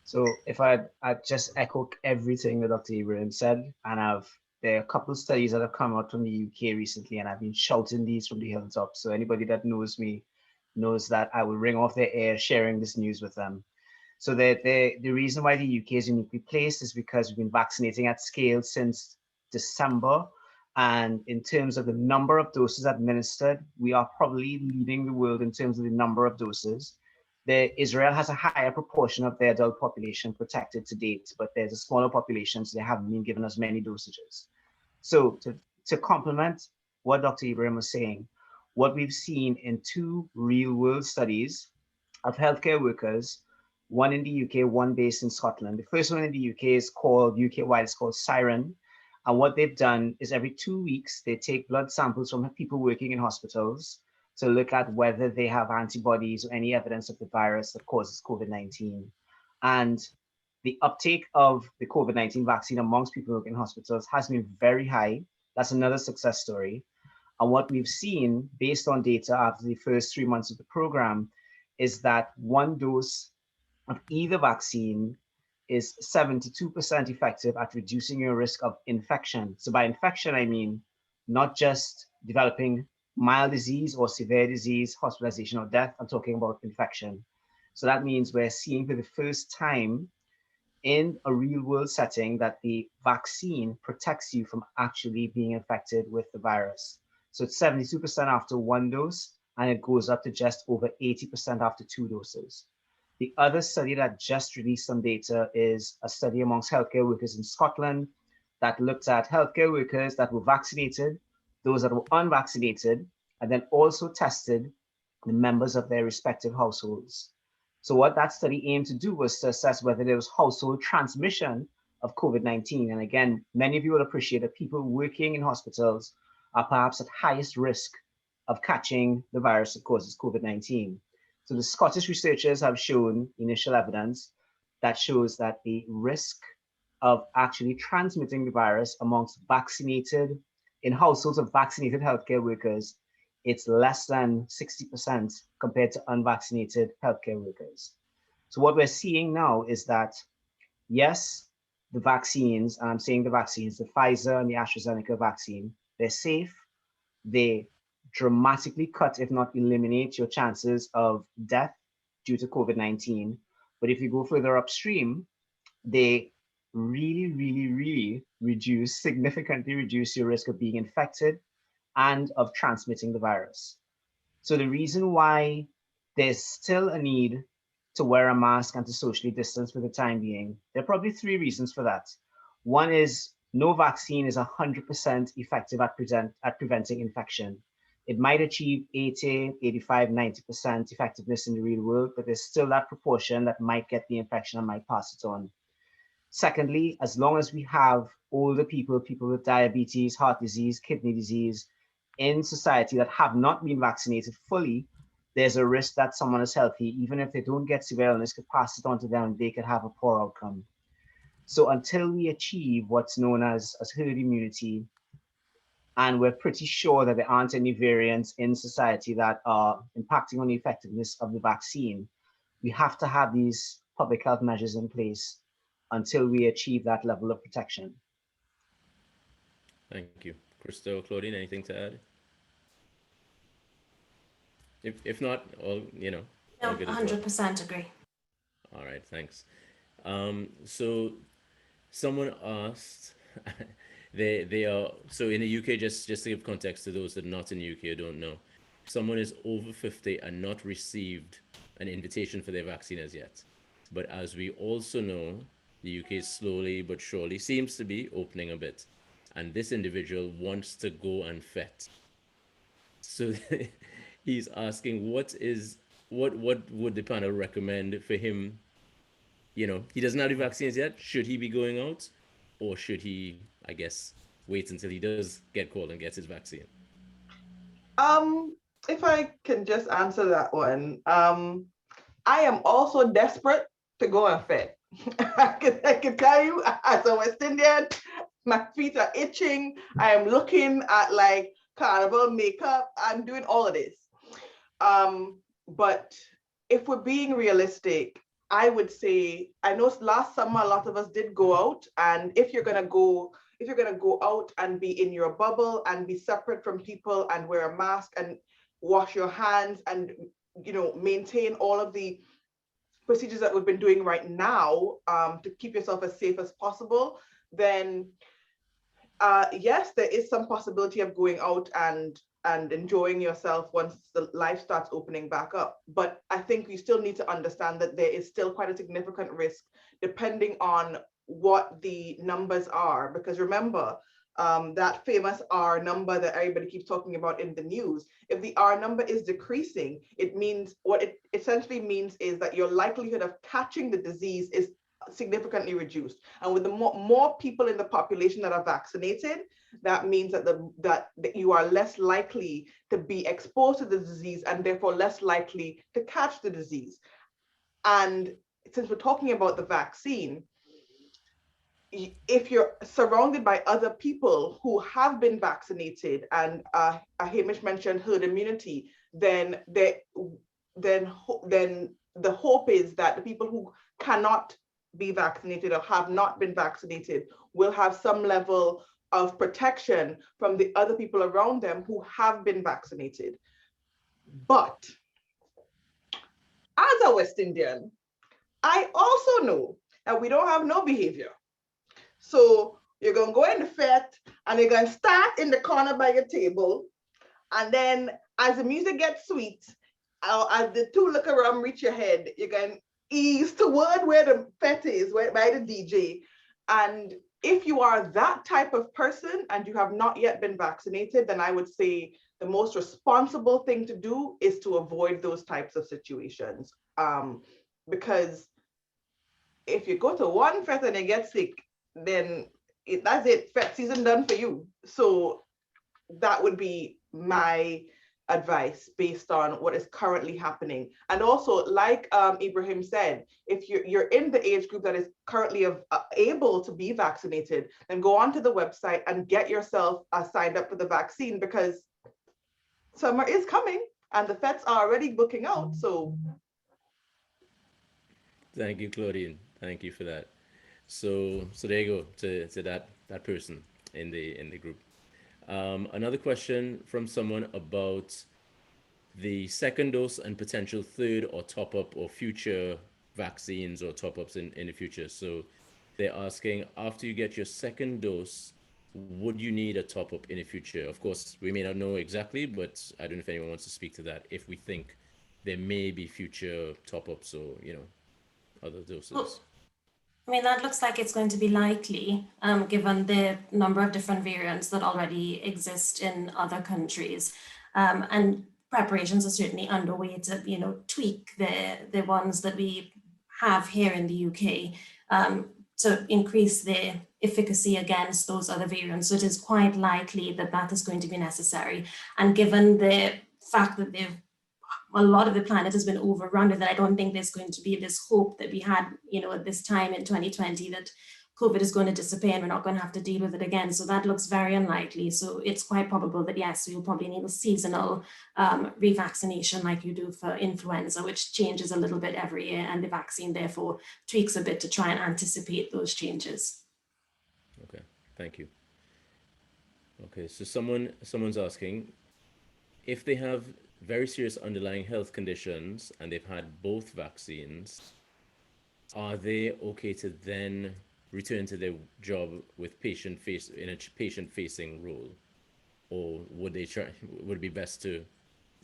So if I'd just echo everything that Dr. Ibrahim said, and there are a couple of studies that have come out from the UK recently, and I've been shouting these from the hilltop. So anybody that knows me knows that I will ring off their air sharing this news with them. So the reason why the UK is uniquely placed is because we've been vaccinating at scale since December. And in terms of the number of doses administered, we are probably leading the world in terms of the number of doses. Israel has a higher proportion of their adult population protected to date, but there's a smaller population, so they haven't been given as many dosages. So to complement what Dr. Ibrahim was saying, what we've seen in 2 real-world studies of healthcare workers, one in the UK, one based in Scotland. The first one in the UK is called, UK-wide, it's called Siren. And what they've done is every 2 weeks, they take blood samples from people working in hospitals to look at whether they have antibodies or any evidence of the virus that causes COVID-19. And the uptake of the COVID-19 vaccine amongst people working in hospitals has been very high. That's another success story. And what we've seen based on data after the first 3 months of the program is that 1 dose of either vaccine is 72% effective at reducing your risk of infection. So by infection, I mean not just developing mild disease or severe disease, hospitalization or death. I'm talking about infection. So that means we're seeing for the first time in a real world setting that the vaccine protects you from actually being infected with the virus. So it's 72% after 1 dose, and it goes up to just over 80% after 2 doses. The other study that just released some data is a study amongst healthcare workers in Scotland that looked at healthcare workers that were vaccinated, those that were unvaccinated, and then also tested the members of their respective households. So what that study aimed to do was to assess whether there was household transmission of COVID-19. And again, many of you will appreciate that people working in hospitals are perhaps at highest risk of catching the virus that causes COVID-19. So the Scottish researchers have shown initial evidence that shows that the risk of actually transmitting the virus amongst vaccinated, in households of vaccinated healthcare workers, it's less than 60% compared to unvaccinated healthcare workers. So what we're seeing now is that, yes, the vaccines, and I'm saying the vaccines, the Pfizer and the AstraZeneca vaccine, they're safe. They dramatically cut, if not eliminate, your chances of death due to COVID-19. But if you go further upstream, they really significantly reduce your risk of being infected and of transmitting the virus. So the reason why there's still a need to wear a mask and to socially distance for the time being, there are probably 3 reasons for that. One is no vaccine is 100% effective at preventing infection. It might achieve 80, 85, 90% effectiveness in the real world, but there's still that proportion that might get the infection and might pass it on. Secondly, as long as we have older people, people with diabetes, heart disease, kidney disease in society that have not been vaccinated fully, there's a risk that someone is healthy, even if they don't get severe illness, could pass it on to them and they could have a poor outcome. So until we achieve what's known as herd immunity, and we're pretty sure that there aren't any variants in society that are impacting on the effectiveness of the vaccine, we have to have these public health measures in place until we achieve that level of protection. Thank you. Crystal, Claudine, anything to add? If not, all, you know, all No, good as well. 100% agree. All right, thanks. So someone asked, they are, so in the UK, just to give context to those that are not in the UK or don't know, someone is over 50 and not received an invitation for their vaccine as yet. But as we also know, the UK slowly but surely seems to be opening a bit. And this individual wants to go and vet. So he's asking, what would the panel recommend for him? You know, he doesn't have the vaccines yet. Should he be going out, or should he, I guess, wait until he does get called and gets his vaccine? If I can just answer that one, I am also desperate to go and fit. I can tell you, as a West Indian, my feet are itching. I am looking at like carnival makeup. I'm doing all of this. But if we're being realistic, I would say, I know last summer a lot of us did go out, and if you're gonna go out and be in your bubble and be separate from people and wear a mask and wash your hands and, you know, maintain all of the procedures that we've been doing right now to keep yourself as safe as possible, then yes, there is some possibility of going out and enjoying yourself once the life starts opening back up. But I think we still need to understand that there is still quite a significant risk depending on what the numbers are. Because remember, that famous R number that everybody keeps talking about in the news, if the R number is decreasing, it means, what it essentially means is that your likelihood of catching the disease is significantly reduced. And with the more people in the population that are vaccinated, that means that you are less likely to be exposed to the disease and therefore less likely to catch the disease. And since we're talking about the vaccine, if you're surrounded by other people who have been vaccinated, and Hamish mentioned herd immunity, then the hope is that the people who cannot be vaccinated or have not been vaccinated will have some level of protection from the other people around them who have been vaccinated. But as a West Indian, I also know that we don't have no behavior. So you're going to go in the fete and you're going to start in the corner by your table. And then as the music gets sweet, as the 2 liquor rum reach your head, you're going to ease toward where the fete is, by the DJ. And if you are that type of person and you have not yet been vaccinated, then I would say the most responsible thing to do is to avoid those types of situations. Because if you go to one fete and you get sick, then that's it, fete season done for you. So that would be my advice based on what is currently happening. And also, like Ibrahim said, if you're in the age group that is currently able to be vaccinated, then go onto the website and get yourself signed up for the vaccine, because summer is coming and the fetes are already booking out. So Thank you, Claudine. Thank you for that. So there you go, to that person in the group. Another question from someone about the second dose and potential third or top up or future vaccines or top ups in the future. So they're asking, after you get your second dose, would you need a top up in the future? Of course, we may not know exactly, but I don't know if anyone wants to speak to that. If we think there may be future top ups or, you know, other doses. Well, I mean, that looks like it's going to be likely, given the number of different variants that already exist in other countries. And preparations are certainly underway to, tweak the ones that we have here in the UK to increase the efficacy against those other variants. So it is quite likely that that is going to be necessary. And given the fact that a lot of the planet has been overrun with it, I don't think there's going to be this hope that we had, at this time in 2020 that COVID is going to disappear and we're not going to have to deal with it again. So that looks very unlikely. So it's quite probable that yes, we'll probably need a seasonal revaccination like you do for influenza, which changes a little bit every year, and the vaccine therefore tweaks a bit to try and anticipate those changes. Okay, thank you. Okay, so someone's asking if they have very serious underlying health conditions and they've had both vaccines, are they okay to then return to their job with in a patient-facing role, or would it be best to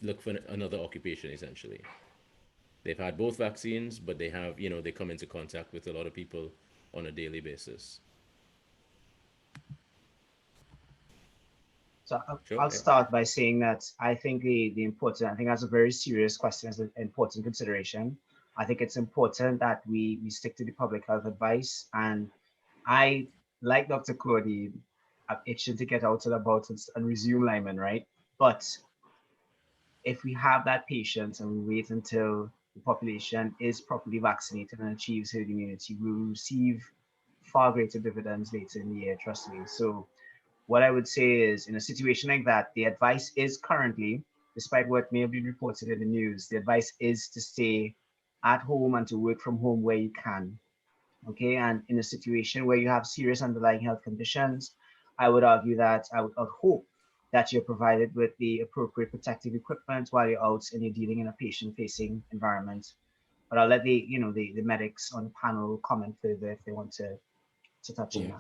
look for another occupation? Essentially, they've had both vaccines, but they have, they come into contact with a lot of people on a daily basis. So Sure. I'll start by saying that I think I think that's a very serious question, as an important consideration. I think it's important that we stick to the public health advice. And I, like Dr. Claudine, I'm itching to get out and about and resume Lyman, right? But if we have that patience and we wait until the population is properly vaccinated and achieves herd immunity, we will receive far greater dividends later in the year, trust me. So what I would say is, in a situation like that, the advice is currently, despite what may have been reported in the news, the advice is to stay at home and to work from home where you can. Okay, and in a situation where you have serious underlying health conditions, I would argue that I would hope that you're provided with the appropriate protective equipment while you're out and you're dealing in a patient-facing environment. But I'll let the medics on the panel comment further if they want to touch on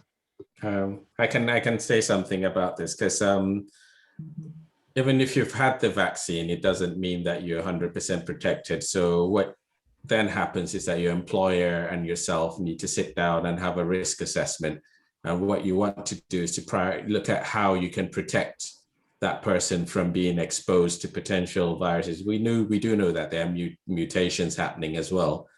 that. I can say something about this, because even if you've had the vaccine, it doesn't mean that you're 100% protected. So what then happens is that your employer and yourself need to sit down and have a risk assessment. And what you want to do is to look at how you can protect that person from being exposed to potential viruses. We do know that there are mutations happening as well.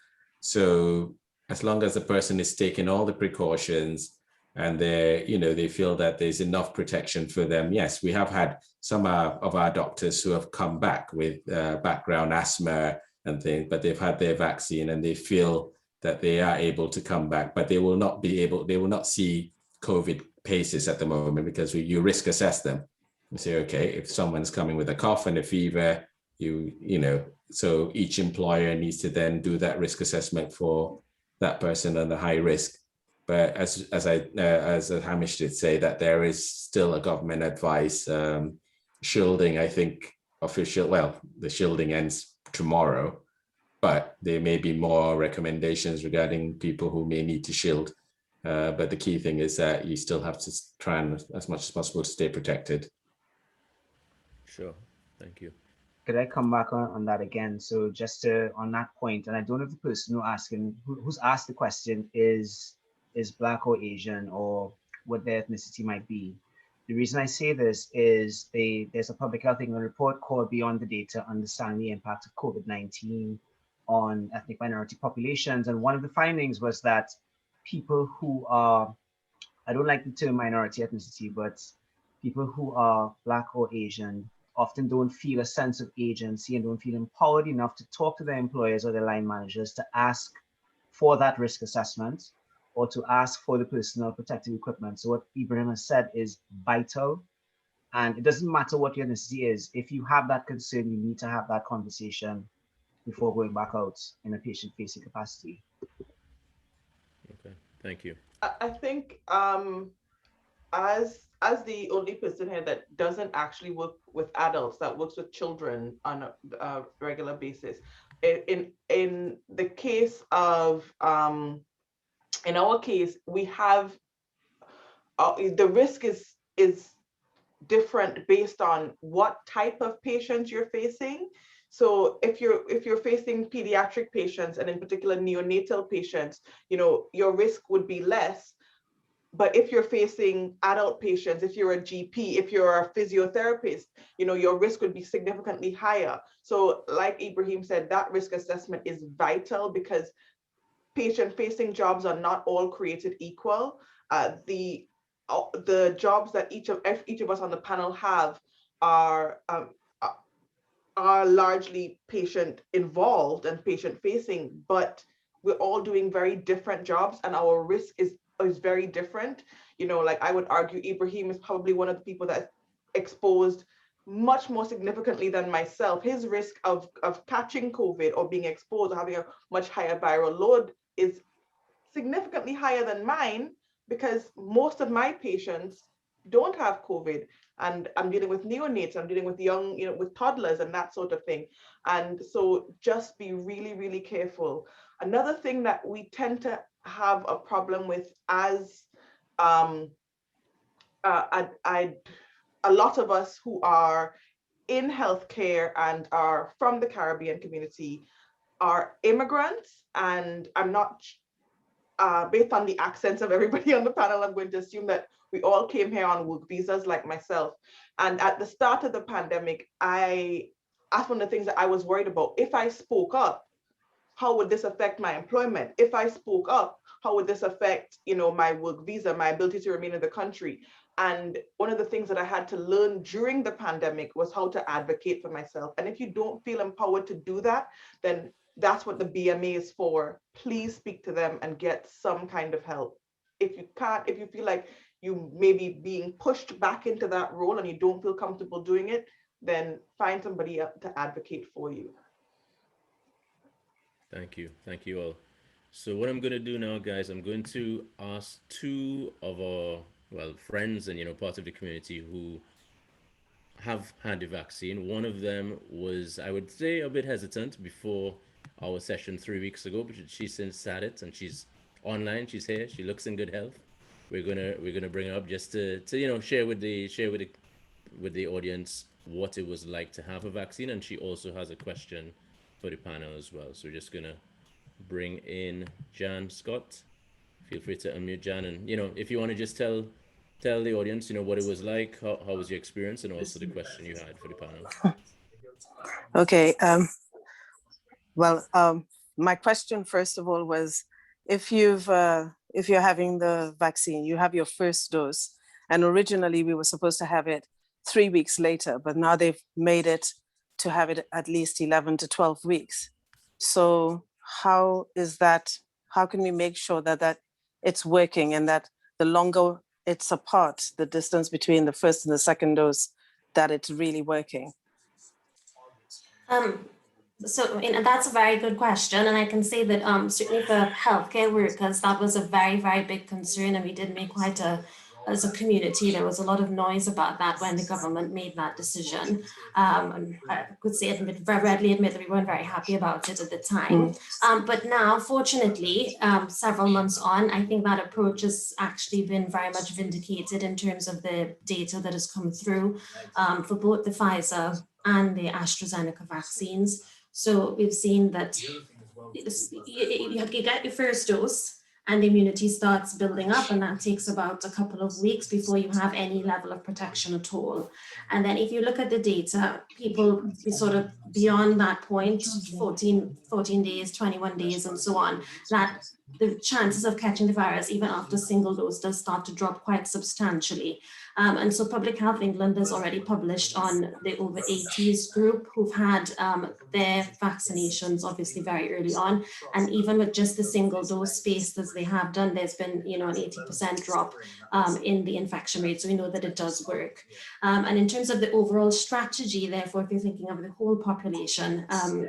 So as long as the person is taking all the precautions and they feel that there's enough protection for them. Yes, we have had some of our doctors who have come back with background asthma and things, but they've had their vaccine and they feel that they are able to come back, but they will not see COVID cases at the moment, because you risk assess them. You say, okay, if someone's coming with a cough and a fever, so each employer needs to then do that risk assessment for that person on the high risk. But as Hamish did say, that there is still a government advice. Shielding, I think, the shielding ends tomorrow, but there may be more recommendations regarding people who may need to shield. But the key thing is that you still have to try and, as much as possible, to stay protected. Sure, thank you. Could I come back on that again? So just on that point, and I don't know if the person who's asked the question is Black or Asian, or what their ethnicity might be. The reason I say this is there's a Public Health England report called Beyond the Data, Understanding the Impact of COVID-19 on Ethnic Minority Populations. And one of the findings was that people who are, I don't like the term minority ethnicity, but people who are Black or Asian often don't feel a sense of agency and don't feel empowered enough to talk to their employers or their line managers to ask for that risk assessment or to ask for the personal protective equipment. So what Ibrahim has said is vital. And it doesn't matter what your ethnicity is. If you have that concern, you need to have that conversation before going back out in a patient-facing capacity. Okay, thank you. I think as the only person here that doesn't actually work with adults, that works with children on a regular basis, in the case of in our case, we have the risk is different based on what type of patients you're facing. So if you're facing pediatric patients, and in particular neonatal patients, your risk would be less. But if you're facing adult patients, if you're a GP, if you're a physiotherapist, your risk would be significantly higher. So like Ibrahim said, that risk assessment is vital because patient-facing jobs are not all created equal. The jobs that each of us on the panel have are largely patient involved and patient facing, but we're all doing very different jobs and our risk is very different. Like I would argue Ibrahim is probably one of the people that's exposed much more significantly than myself. His risk of catching COVID or being exposed or having a much higher viral load is significantly higher than mine because most of my patients don't have COVID. And I'm dealing with neonates, I'm dealing with young, with toddlers and that sort of thing. And so just be really, really careful. Another thing that we tend to have a problem with as a lot of us who are in healthcare and are from the Caribbean community are immigrants. And I'm not, based on the accents of everybody on the panel, I'm going to assume that we all came here on work visas like myself. And at the start of the pandemic, that's one of the things that I was worried about. If I spoke up, how would this affect my employment? If I spoke up, how would this affect, my work visa, my ability to remain in the country? And one of the things that I had to learn during the pandemic was how to advocate for myself. And if you don't feel empowered to do that, then that's what the BMA is for. Please speak to them and get some kind of help. If you can't, if you feel like you may be being pushed back into that role and you don't feel comfortable doing it, then find somebody to advocate for you. Thank you. Thank you all. So what I'm going to do now, guys, I'm going to ask two of our, friends and, part of the community who have had the vaccine. One of them was, I would say, a bit hesitant before our session 3 weeks ago, but she's since had it and she's online. She's here. She looks in good health. We're gonna bring her up just to share with the audience what it was like to have a vaccine, and she also has a question for the panel as well. So we're just gonna bring in Jan Scott. Feel free to unmute, Jan, and if you want to just tell the audience what it was like, how was your experience, and also the question you had for the panel. Okay. My question first of all was, if you're having the vaccine, you have your first dose, and originally we were supposed to have it 3 weeks later, but now they've made it to have it at least 11 to 12 weeks. So how can we make sure that it's working and that the longer it's apart, the distance between the first and the second dose, that it's really working? So that's a very good question, and I can say that certainly for healthcare workers, that was a very, very big concern, and we did make as a community, there was a lot of noise about that when the government made that decision. And I could say very readily admit that we weren't very happy about it at the time. But now, fortunately, several months on, I think that approach has actually been very much vindicated in terms of the data that has come through for both the Pfizer and the AstraZeneca vaccines. So we've seen that you get your first dose and the immunity starts building up, and that takes about a couple of weeks before you have any level of protection at all. And then if you look at the data, people sort of beyond that point, 14 days, 21 days, and so on, that the chances of catching the virus, even after a single dose, does start to drop quite substantially. And so Public Health England has already published on the over 80s group who've had their vaccinations obviously very early on. And even with just the single dose spaced as they have done, there's been an 80% drop in the infection rate. So we know that it does work. And in terms of the overall strategy, therefore, if you're thinking of the whole population,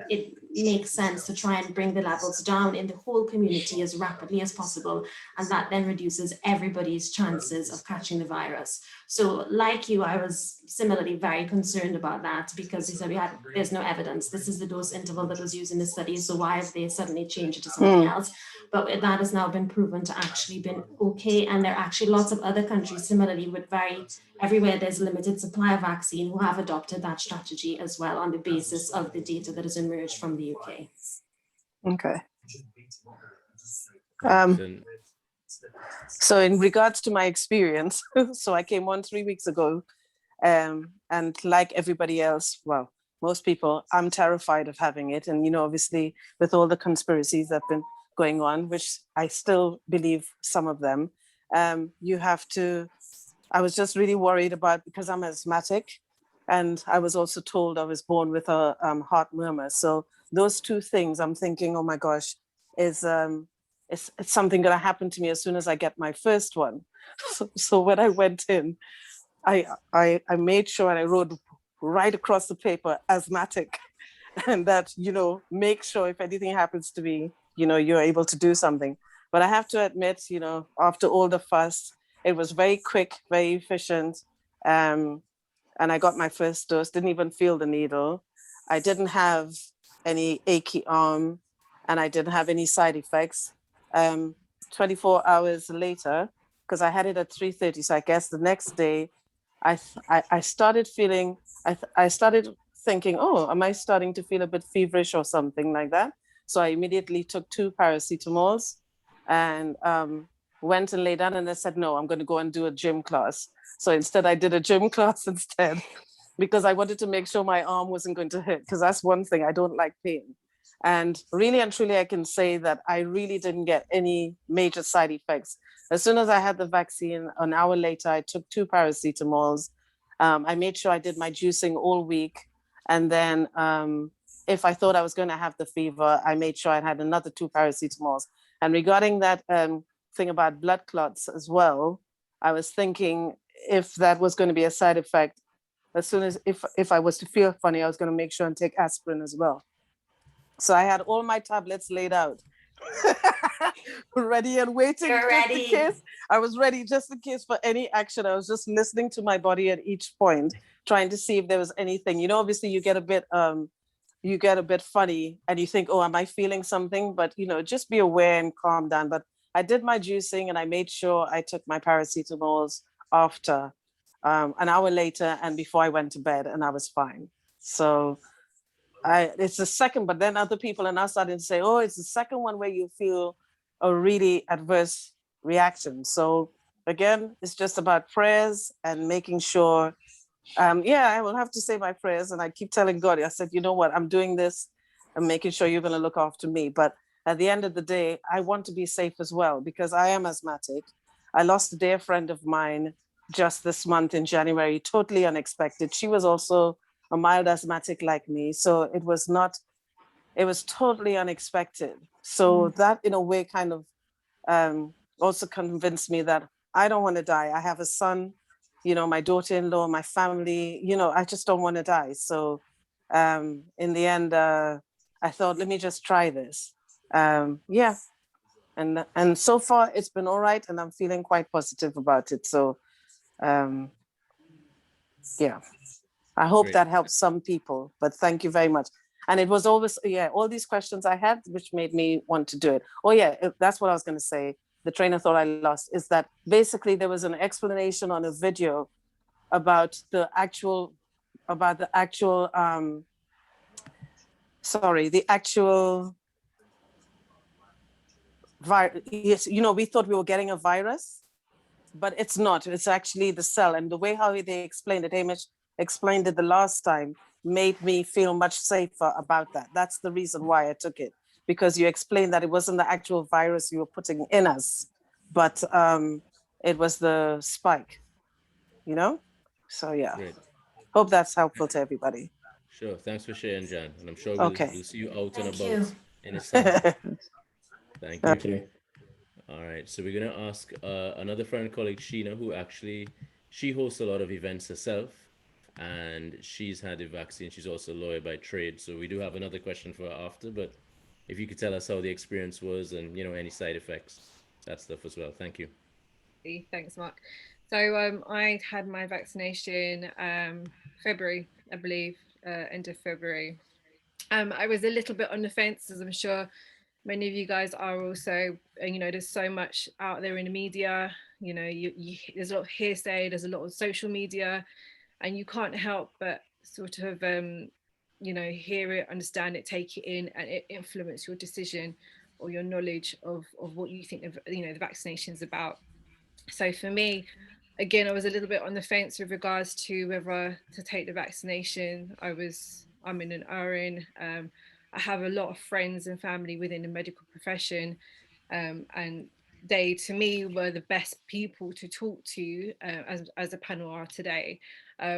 it makes sense to try and bring the levels down in the whole community as rapidly as possible. And that then reduces everybody's chances of catching the virus. So like you, I was similarly very concerned about that because they said there's no evidence. This is the dose interval that was used in the study. So why have they suddenly changed it to something else? But that has now been proven to actually been okay. And there are actually lots of other countries similarly with everywhere there's limited supply of vaccine who have adopted that strategy as well on the basis of the data that has emerged from the UK. Okay. So in regards to my experience, so I came on 3 weeks ago, and like everybody else, well, most people, I'm terrified of having it. And, obviously with all the conspiracies that have been going on, which I still believe some of them, you have to, I was just really worried about, because I'm asthmatic, and I was also told I was born with a heart murmur. So those two things, I'm thinking, oh my gosh, is it's something going to happen to me as soon as I get my first one. So when I went in, I made sure, and I wrote right across the paper, asthmatic, and that, make sure if anything happens to me, you're able to do something. But I have to admit, after all the fuss, it was very quick, very efficient. Um, and I got my first dose, didn't even feel the needle. I didn't have any achy arm, and I didn't have any side effects. Um, 24 hours later, because I had it at 3:30, so I guess the next day, I started feeling, I started thinking, oh, am I starting to feel a bit feverish or something like that? So I immediately took 2 paracetamols and went and lay down, and I said, no, I'm going to go and do a gym class. So instead, I did a gym class instead, because I wanted to make sure my arm wasn't going to hurt, because that's one thing, I don't like pain. And really and truly, I can say that I really didn't get any major side effects. As soon as I had the vaccine, an hour later, I took 2 paracetamols. I made sure I did my juicing all week. And then if I thought I was going to have the fever, I made sure I had another 2 paracetamols. And regarding that thing about blood clots as well, I was thinking if that was going to be a side effect, as soon as if I was to feel funny, I was going to make sure and take aspirin as well. So I had all my tablets laid out, ready and waiting. You're just ready. in case. I was ready just in case for any action. I was just listening to my body at each point, trying to see if there was anything. Obviously you get a bit funny and you think, oh, am I feeling something? But just be aware and calm down. But I did my juicing and I made sure I took my paracetamols after an hour later and before I went to bed, and I was fine. So it's the second, but then other people are now starting to say, oh, it's the second one where you feel a really adverse reaction. So again, it's just about prayers and making sure, I will have to say my prayers. And I keep telling God, I said, you know what, I'm doing this. I'm making sure you're going to look after me. But at the end of the day, I want to be safe as well, because I am asthmatic. I lost a dear friend of mine just this month in January, totally unexpected. She was also a mild asthmatic like me. So it was totally unexpected. So that in a way kind of also convinced me that I don't want to die. I have a son, my daughter-in-law, my family, I just don't want to die. So in the end, I thought, let me just try this. Yeah. And so far it's been all right. And I'm feeling quite positive about it. So yeah. I hope Great. that helps some people, but thank you very much. And it was always, all these questions I had, which made me want to do it. Oh yeah, that's what I was going to say. The train of thought I lost is that basically there was an explanation on a video about the actual, virus. Yes, we thought we were getting a virus, but it's not. It's actually the cell. And the way how they explained it, Hamish explained it the last time, made me feel much safer about that. That's the reason why I took it, because you explained that it wasn't the actual virus you were putting in us, but it was the spike, So yeah, Great. hope that's helpful to everybody. Sure. Thanks for sharing, Jan. And I'm sure Okay. we'll see you out and Thank about you. in the summer. Thank you. Thank you. All right. So we're gonna ask another friend colleague, Sheena, who actually she hosts a lot of events herself, and she's had the vaccine. She's also a lawyer by trade. So we do have another question for her after. But if you could tell us how the experience was and any side effects, that stuff as well. Thank you. Thanks, Mark. So I had my vaccination February, I believe, end of Februari. I was a little bit on the fence, as I'm sure many of you guys are also. There's so much out there in the media. There's a lot of hearsay. There's a lot of social media, and you can't help but sort of hear it, understand it, take it in, and it influence your decision or your knowledge of what you think the vaccination is about. So for me, again, I was a little bit on the fence with regards to whether to take the vaccination. I'm in an RN. I have a lot of friends and family within the medical profession, and they, to me, were the best people to talk to, as a panel are today,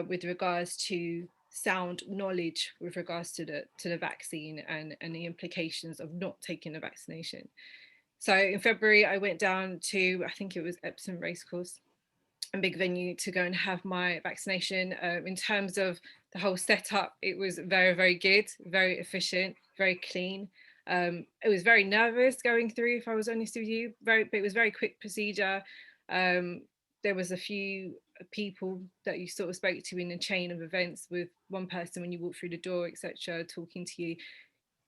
with regards to sound knowledge with regards to the vaccine and the implications of not taking the vaccination. So in February, I went down to, I think it was Epsom Racecourse, a big venue, to go and have my vaccination. In terms of the whole setup, it was very, very good, very efficient, very clean. It was very nervous going through, if I was honest with you. But it was very quick procedure. There was a few people that you sort of spoke to in a chain of events, with one person when you walk through the door, etc., talking to you,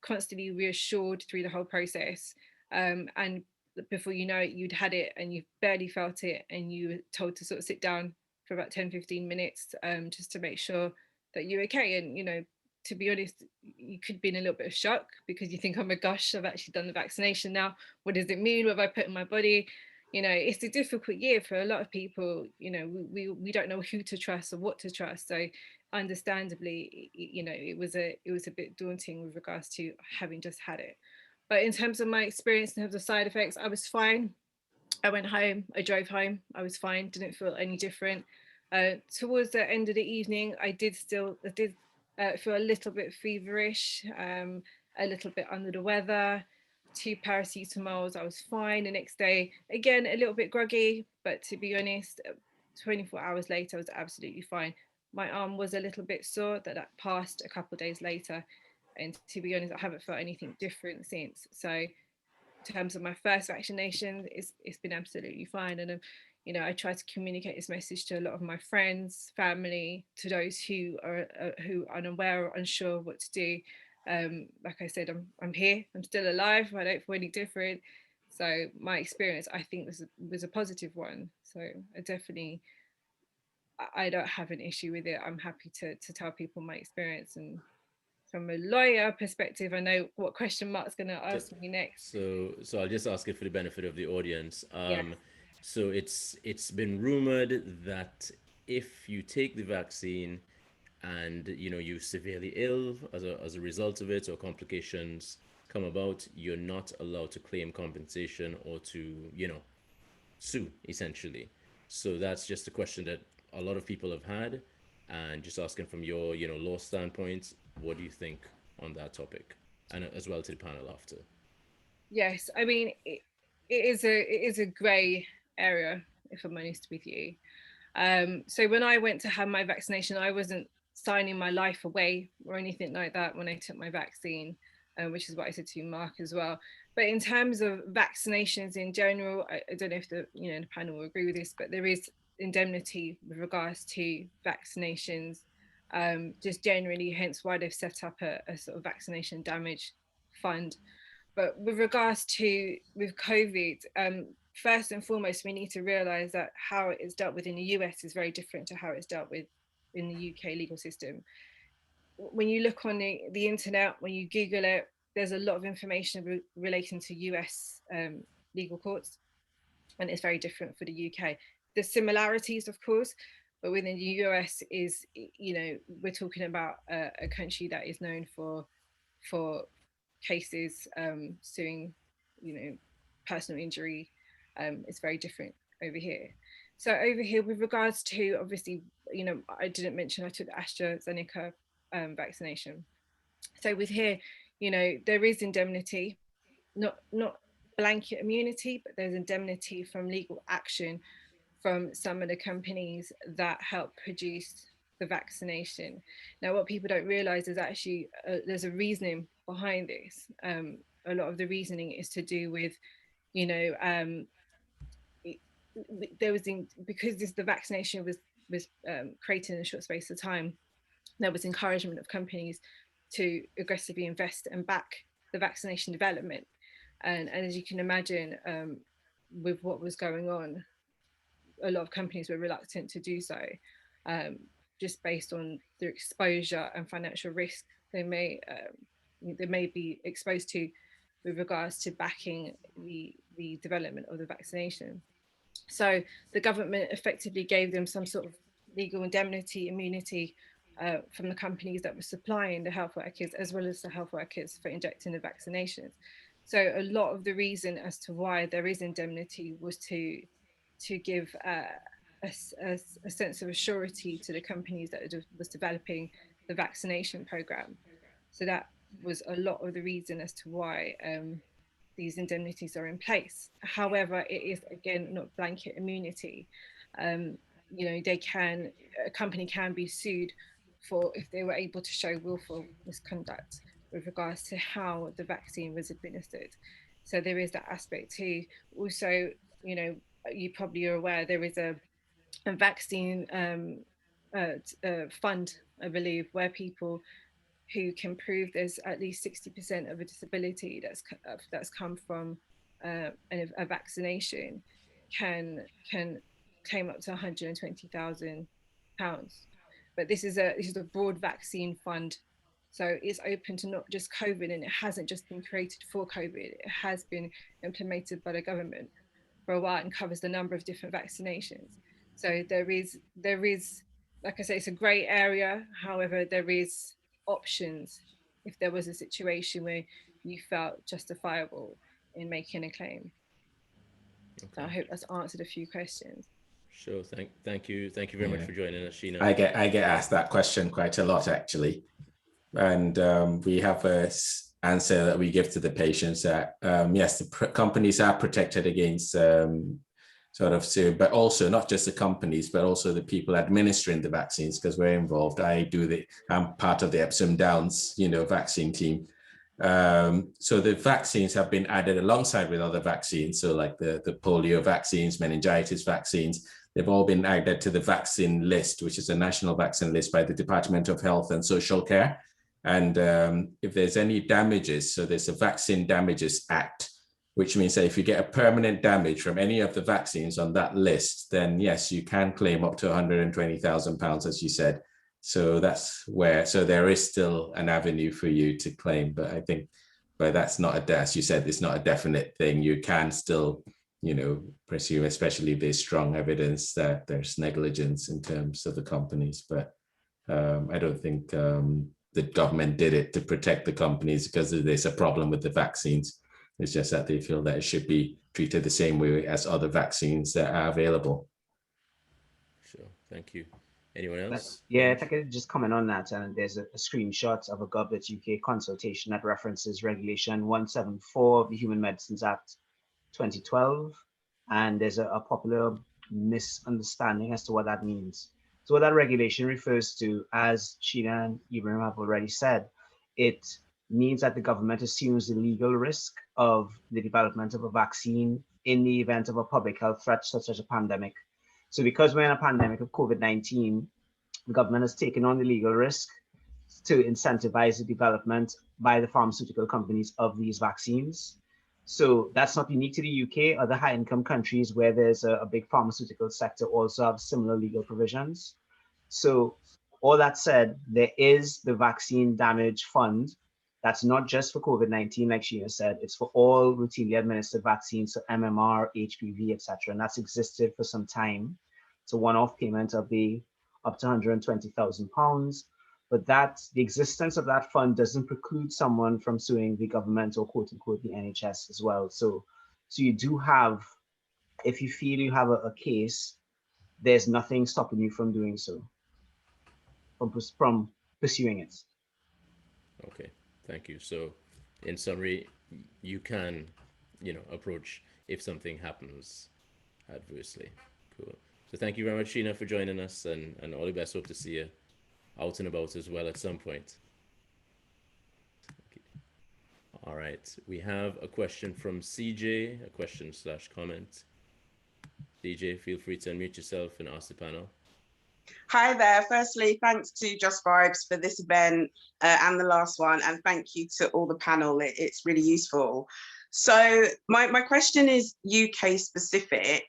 constantly reassured through the whole process. And before you know it, you'd had it and you barely felt it, and you were told to sort of sit down for about 10-15 minutes, just to make sure that you're okay. And, to be honest, you could be in a little bit of shock, because you think, oh my gosh, I've actually done the vaccination now. What does it mean? What have I put in my body? It's a difficult year for a lot of people. We don't know who to trust or what to trust. So understandably, it was a bit daunting with regards to having just had it. But in terms of my experience, in terms of side effects, I was fine. I went home, I drove home, I was fine, didn't feel any different. Towards the end of the evening, I did feel a little bit feverish, a little bit under the weather. 2 paracetamols, I was fine. The next day, again, a little bit groggy, but to be honest, 24 hours later, I was absolutely fine. My arm was a little bit sore, that passed a couple of days later. And to be honest, I haven't felt anything different since. So in terms of my first vaccination, it's been absolutely fine. And I try to communicate this message to a lot of my friends, family, to those who are unaware or unsure what to do. Like I said, I'm here, I'm still alive, I don't feel any different. So my experience, I think, was a positive one. So I don't have an issue with it. I'm happy to tell people my experience. And from a lawyer perspective, I know what question Mark's going to So, ask me next. so I'll just ask it for the benefit of the audience. Yeah. So it's been rumored that if you take the vaccine and you severely ill as a result of it, or complications come about, you're not allowed to claim compensation or to sue, essentially. So that's just a question that a lot of people have had, and just asking from your law standpoint, what do you think on that topic, and as well to the panel after. Yes, I mean, it is a grey area, if I'm honest with you. So when I went to have my vaccination, I wasn't signing my life away or anything like that when I took my vaccine, which is what I said to Mark as well. But in terms of vaccinations in general, I don't know if the panel will agree with this, but there is indemnity with regards to vaccinations, just generally, hence why they've set up a sort of vaccination damage fund. But with regards to with COVID, first and foremost, we need to realize that how it is dealt with in the US is very different to how it's dealt with in the UK legal system. When you look on the internet, when you Google it, there's a lot of information relating to US legal courts, and it's very different for the UK. There's similarities, of course, but within the US we're talking about a country that is known for cases suing, personal injury. It's very different over here. So over here, with regards to, obviously, I didn't mention I took the AstraZeneca vaccination. So with here, there is indemnity, not blanket immunity, but there's indemnity from legal action from some of the companies that help produce the vaccination. Now, what people don't realize is actually there's a reasoning behind this. A lot of the reasoning is to do with, there was because the vaccination was created in a short space of time. There was encouragement of companies to aggressively invest and back the vaccination development. And as you can imagine, with what was going on, a lot of companies were reluctant to do so, just based on their exposure and financial risk they may be exposed to with regards to backing the development of the vaccination. So the government effectively gave them some sort of legal indemnity, immunity from the companies that were supplying the health workers, as well as the health workers for injecting the vaccinations. So a lot of the reason as to why there is indemnity was to give a sense of surety to the companies that was developing the vaccination program. So that was a lot of the reason as to why these indemnities are in place. However, it is again not blanket immunity. You know, a company can be sued for if they were able to show willful misconduct with regards to how the vaccine was administered. So there is that aspect too. Also, you know, you probably are aware there is a vaccine fund, I believe, where people who can prove there's at least 60% of a disability that's come from a vaccination can claim up to £120,000. But this is a broad vaccine fund, so it's open to not just COVID, and it hasn't just been created for COVID. It has been implemented by the government for a while and covers the number of different vaccinations. So there is, like I say, it's a grey area. However, there is options if there was a situation where you felt justifiable in making a claim. Okay. So I hope that's answered a few questions. Sure. Thank you very much for joining us, Sheena. I get asked that question quite a lot, actually, and we have a answer that we give to the patients that yes, the companies are protected against sort of suing, but also not just the companies, but also the people administering the vaccines, because we're involved. I'm part of the Epsom Downs, vaccine team. So the vaccines have been added alongside with other vaccines. So like the polio vaccines, meningitis vaccines, they've all been added to the vaccine list, which is a national vaccine list by the Department of Health and Social Care. And if there's any damages, so there's a Vaccine Damages Act, which means that if you get a permanent damage from any of the vaccines on that list, then yes, you can claim up to £120,000, as you said. So that's so there is still an avenue for you to claim, but that's not as you said, it's not a definite thing. You can still, pursue, especially if there's strong evidence that there's negligence in terms of the companies. But I don't think the government did it to protect the companies because there's a problem with the vaccines. It's just that they feel that it should be treated the same way as other vaccines that are available. Sure. Thank you. Anyone else? Yeah, if I could just comment on that, and there's a screenshot of a Gov.uk consultation that references Regulation 174 of the Human Medicines Act 2012, and there's a popular misunderstanding as to what that means. So what that regulation refers to, as Sheena and Ibrahim have already said, it means that the government assumes the legal risk of the development of a vaccine in the event of a public health threat such as a pandemic. So because we're in a pandemic of COVID-19, the government has taken on the legal risk to incentivize the development by the pharmaceutical companies of these vaccines. So that's not unique to the UK. Other high-income countries where there's a big pharmaceutical sector also have similar legal provisions. So all that said, there is the Vaccine Damage Fund. That's not just for COVID-19, like Sheena said, it's for all routinely administered vaccines, so MMR, HPV, etc. And that's existed for some time. It's a one-off payment of up to £120,000. But the existence of that fund doesn't preclude someone from suing the government or quote unquote the NHS as well. So you do have, if you feel you have a case, there's nothing stopping you from doing so, from pursuing it. Okay, thank you. So in summary, you can, approach if something happens adversely. Cool. So thank you very much, Sheena, for joining us, and all the best. Hope to see you out and about as well at some point. Okay. All right, we have a question from CJ, a question/comment. CJ, feel free to unmute yourself and ask the panel. Hi there. Firstly, thanks to Just Vibes for this event and the last one, and thank you to all the panel. It's really useful. So my question is UK specific.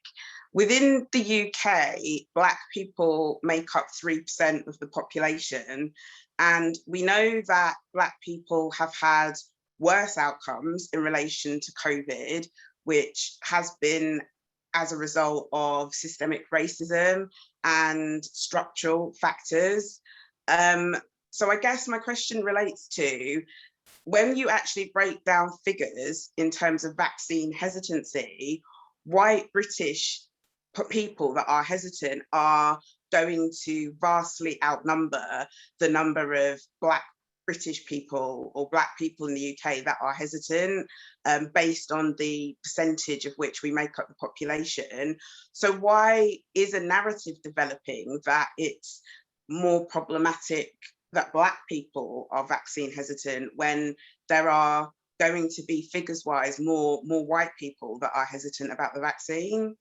Within the UK, Black people make up 3% of the population, and we know that Black people have had worse outcomes in relation to COVID, which has been as a result of systemic racism and structural factors. So I guess my question relates to, when you actually break down figures in terms of vaccine hesitancy, white British people that are hesitant are going to vastly outnumber the number of Black British people or Black people in the UK that are hesitant, based on the percentage of which we make up the population. So why is a narrative developing that it's more problematic that Black people are vaccine hesitant when there are going to be figures wise more white people that are hesitant about the vaccine?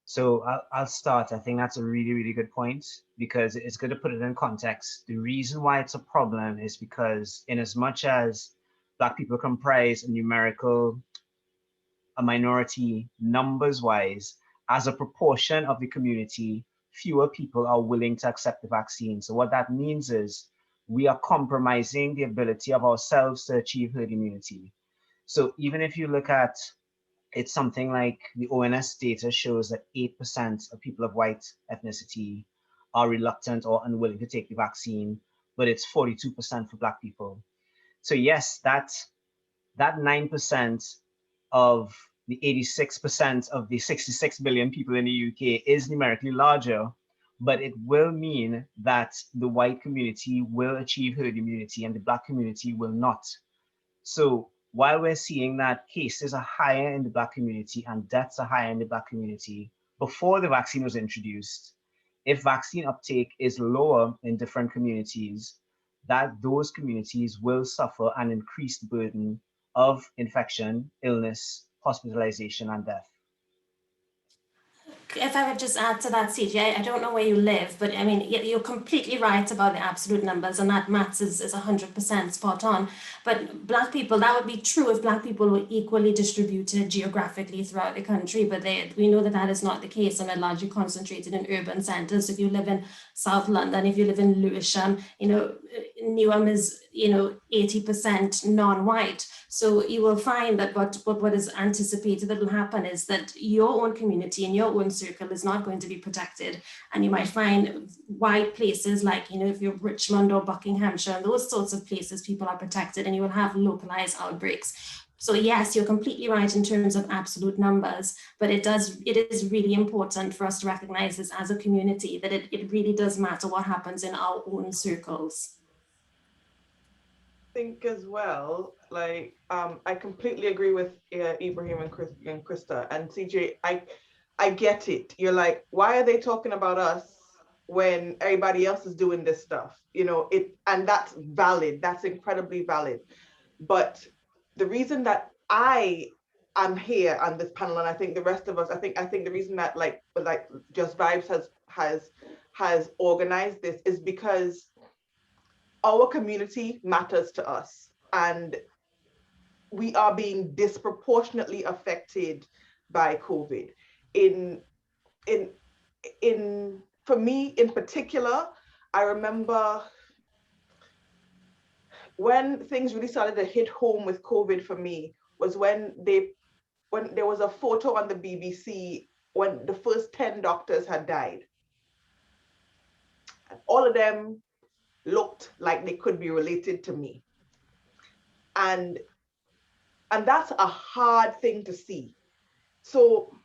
So I'll start. I think that's a really, really good point, because it's good to put it in context. The reason why it's a problem is because, in as much as Black people comprise a minority numbers wise, as a proportion of the community, fewer people are willing to accept the vaccine. So what that means is we are compromising the ability of ourselves to achieve herd immunity. So even if you look at, it's something like the ONS data shows that 8% of people of white ethnicity are reluctant or unwilling to take the vaccine, but it's 42% for Black people. So yes, that 9% of the 86% of the 66 billion people in the UK is numerically larger, but it will mean that the white community will achieve herd immunity and the Black community will not. So while we're seeing that cases are higher in the Black community and deaths are higher in the Black community before the vaccine was introduced, if vaccine uptake is lower in different communities, that those communities will suffer an increased burden of infection, illness, hospitalization, and death. If I would just add to that, CJ, I don't know where you live, but I mean, you're completely right about the absolute numbers, and that maths is 100% spot on. But Black people, that would be true if Black people were equally distributed geographically throughout the country, but we know that is not the case, and they're largely concentrated in urban centers. If you live in South London, if you live in Lewisham, Newham is, 80% non-white. So you will find that what is anticipated that will happen is that your own community and your own circle is not going to be protected. And you might find white places like, if you're Richmond or Buckinghamshire, and those sorts of places, people are protected, and you will have localized outbreaks. So yes, you're completely right in terms of absolute numbers, but it is really important for us to recognize this as a community, that it really does matter what happens in our own circles. Think as well, like I completely agree with Ibrahim and Krista and CJ. I get it. You're like, why are they talking about us when everybody else is doing this stuff? And that's valid. That's incredibly valid. But the reason that I am here on this panel, and I think the rest of us, I think the reason that like Just Vibes has organized this is because our community matters to us, and we are being disproportionately affected by COVID. For me in particular, I remember when things really started to hit home with COVID for me was when there was a photo on the BBC when the first 10 doctors had died. And all of them looked like they could be related to me. And that's a hard thing to see. So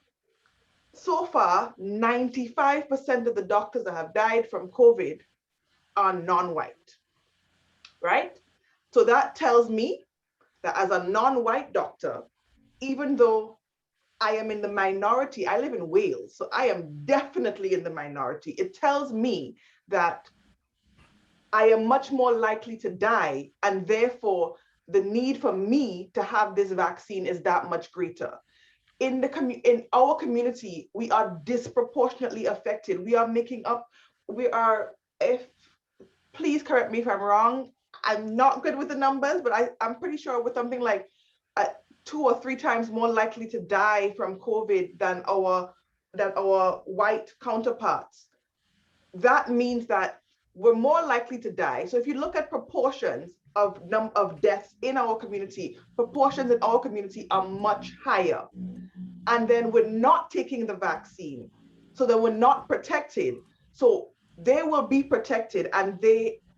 far, 95% of the doctors that have died from COVID are non-white, right? So that tells me that as a non-white doctor, even though I am in the minority, I live in Wales, so I am definitely in the minority. It tells me that I am much more likely to die, and therefore the need for me to have this vaccine is that much greater. In our community, we are disproportionately affected. Please correct me if I'm wrong. I'm not good with the numbers, but I'm pretty sure with something like 2 or 3 times more likely to die from COVID than our white counterparts. That means that we're more likely to die. So if you look at proportions of deaths in our community, proportions in our community are much higher. and then were not taking the vaccine. So they were not protected. So they will be protected, and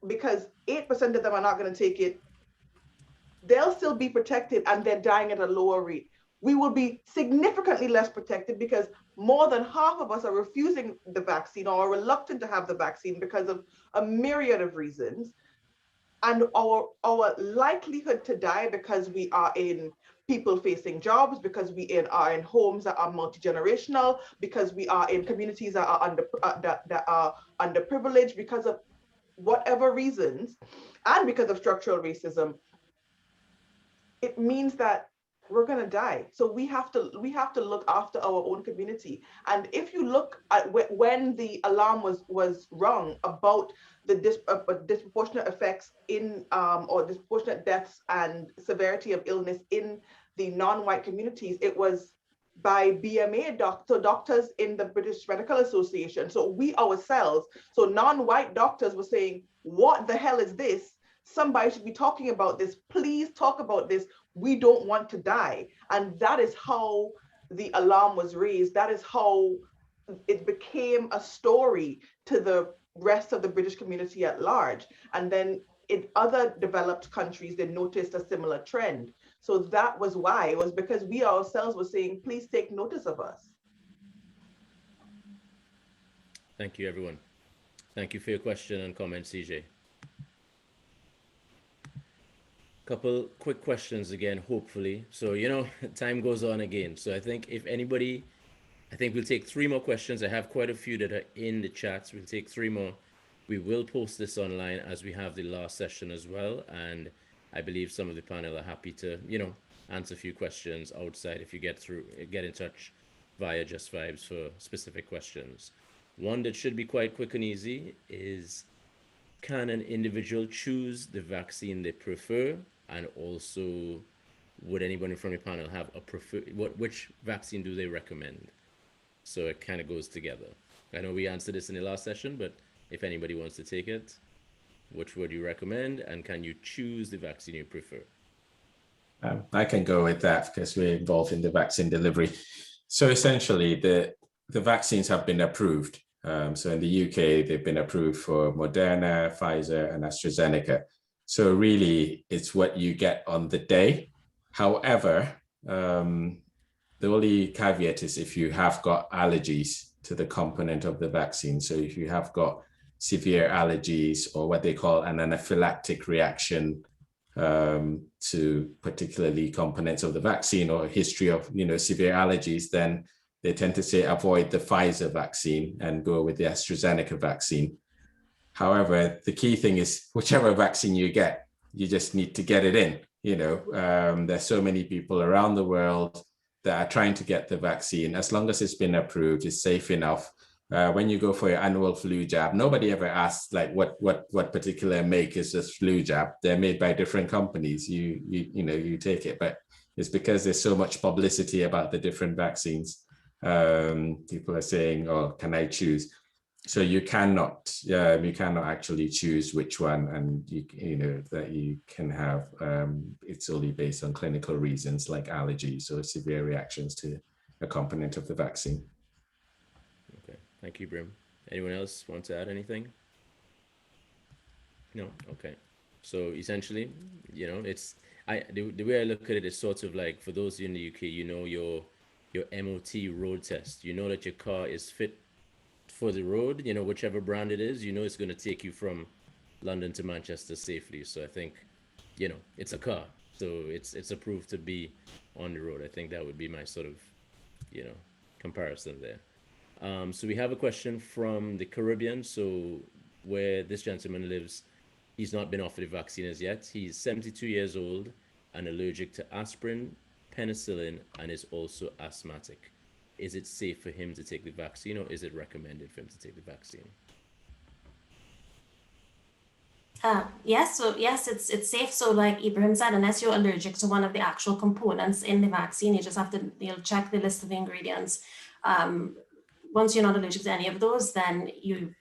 because 8% of them are not going to take it, they'll still be protected and they're dying at a lower rate. We will be significantly less protected because more than half of us are refusing the vaccine or are reluctant to have the vaccine because of a myriad of reasons. And our likelihood to die, because we are in people facing jobs, because we are in homes that are multi-generational, because we are in communities that are underprivileged, because of whatever reasons, and because of structural racism, it means that we're going to die. So we have to look after our own community. And if you look at when the alarm was rung about the disproportionate effects in or disproportionate deaths and severity of illness in the non-white communities, it was by BMA doctors in the British Medical Association. So we ourselves, so non-white doctors were saying, what the hell is this? Somebody should be talking about this. Please talk about this. We don't want to die. And that is how the alarm was raised. That is how it became a story to the rest of the British community at large. And then in other developed countries, they noticed a similar trend. So that was why. It was because we ourselves were saying, please take notice of us. Thank you, everyone. Thank you for your question and comment, CJ. Couple quick questions again, hopefully. So, time goes on again. So I think we'll take 3 more questions. I have quite a few that are in the chats. We'll take 3 more. We will post this online as we have the last session as well. And I believe some of the panel are happy to, answer a few questions outside if you get in touch via Just Vibes for specific questions. One that should be quite quick and easy is, can an individual choose the vaccine they prefer? And also, would anybody from the panel have which vaccine do they recommend? So it kind of goes together. I know we answered this in the last session, but if anybody wants to take it, which would you recommend? And can you choose the vaccine you prefer? I can go with that because we're involved in the vaccine delivery. So essentially, the vaccines have been approved. So in the UK, they've been approved for Moderna, Pfizer, and AstraZeneca. So really, it's what you get on the day. However, the only caveat is if you have got allergies to the component of the vaccine. So if you have got severe allergies or what they call an anaphylactic reaction to particularly components of the vaccine or history of severe allergies, then they tend to say avoid the Pfizer vaccine and go with the AstraZeneca vaccine. However, the key thing is whichever vaccine you get, you just need to get it in. There's so many people around the world that are trying to get the vaccine. As long as it's been approved, it's safe enough. When you go for your annual flu jab, nobody ever asks like what particular make is this flu jab. They're made by different companies. You take it, but it's because there's so much publicity about the different vaccines. People are saying, "Oh, can I choose?" So you cannot actually choose which one, and that you can have. It's only based on clinical reasons like allergies or severe reactions to a component of the vaccine. Okay, thank you, Brim. Anyone else want to add anything? No. Okay. So essentially, it's the way I look at it is sort of like, for those in the UK, your MOT road test. You know that your car is fit for the road, whichever brand it is, it's going to take you from London to Manchester safely. So I think, it's a car, so it's approved to be on the road. I think that would be my sort of, comparison there. So we have a question from the Caribbean. So where this gentleman lives, he's not been offered a vaccine as yet. He's 72 years old and allergic to aspirin, penicillin, and is also asthmatic. Is it safe for him to take the vaccine, or is it recommended for him to take the vaccine? Yes, it's safe. So like Ibrahim said, unless you're allergic to one of the actual components in the vaccine, you just have to check the list of the ingredients. Once you're not allergic to any of those, then you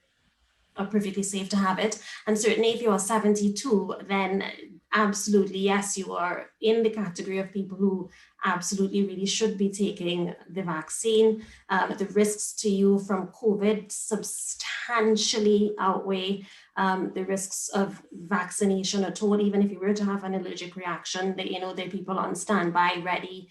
are perfectly safe to have it. And certainly if you're 72, then absolutely, yes, you are in the category of people who absolutely really should be taking the vaccine. The risks to you from COVID substantially outweigh the risks of vaccination at all. Even if you were to have an allergic reaction, that, there are people on standby, ready,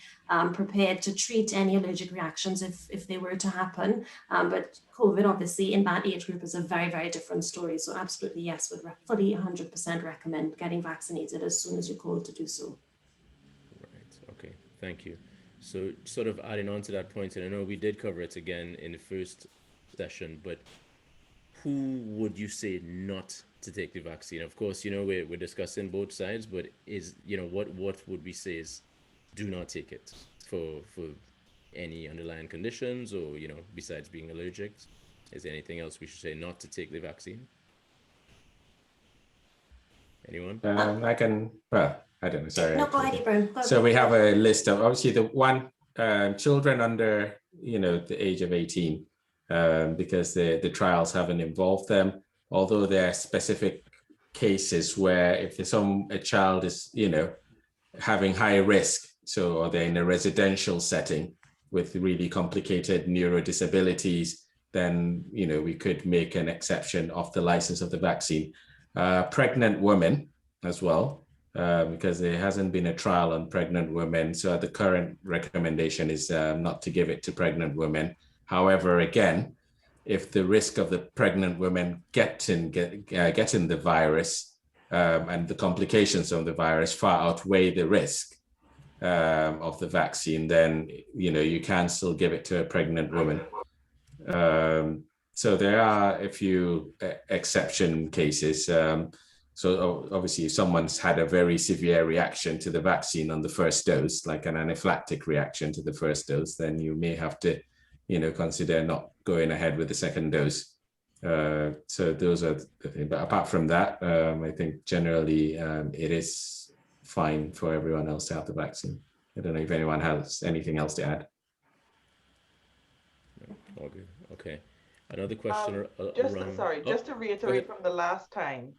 prepared to treat any allergic reactions if they were to happen. But COVID, obviously, in that age group is a very, very different story. So absolutely, yes, would fully 100% recommend getting vaccinated as soon as you're called to do so. Right. Okay. Thank you. So, sort of adding on to that point, and I know we did cover it again in the first session, but who would you say not to take the vaccine? Of course, we're discussing both sides, but what would we say is do not take it for any underlying conditions, or besides being allergic? Is there anything else we should say not to take the vaccine? Anyone? I can, well, I don't know, sorry. No, go ahead, Ibrahim. So we have a list of, obviously, the one, children under, the age of 18, because the trials haven't involved them, although there are specific cases where if a child is, having high risk, or they're in a residential setting with really complicated neurodisabilities, then, we could make an exception of the license of the vaccine. Pregnant women as well, because there hasn't been a trial on pregnant women. So the current recommendation is not to give it to pregnant women. However, again, if the risk of the pregnant women getting the virus and the complications of the virus far outweigh the risk of the vaccine, then you can still give it to a pregnant woman. So there are a few exception cases. So obviously, if someone's had a very severe reaction to the vaccine on the first dose, like an anaphylactic reaction to the first dose, then you may have to, consider not going ahead with the second dose. So those are the things. But apart from that, I think generally it is fine for everyone else to have the vaccine. I don't know if anyone has anything else to add. All good. Okay. Another question just to reiterate from the last time,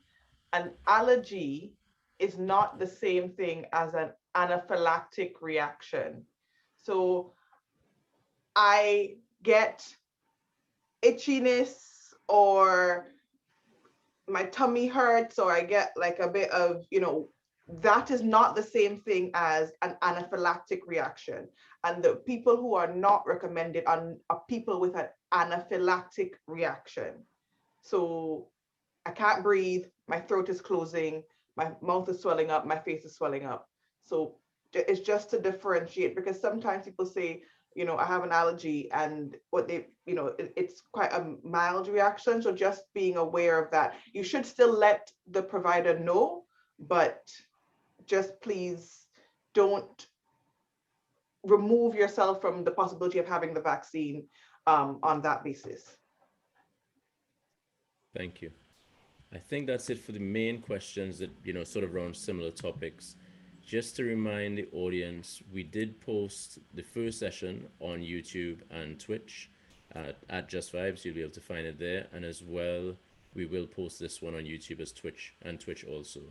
an allergy is not the same thing as an anaphylactic reaction. So I get itchiness, or my tummy hurts, or I get like a bit of, that is not the same thing as an anaphylactic reaction. And the people who are not recommended are people with an anaphylactic reaction. So I can't breathe, my throat is closing, my mouth is swelling up, my face is swelling up. So it's just to differentiate, because sometimes people say, I have an allergy, and what they, it's quite a mild reaction. So just being aware of that. You should still let the provider know, but just please don't remove yourself from the possibility of having the vaccine on that basis. Thank you. I think that's it for the main questions that, sort of around similar topics. Just to remind the audience, we did post the first session on YouTube and Twitch at Just Vibes. You'll be able to find it there. And as well, we will post this one on YouTube as Twitch also.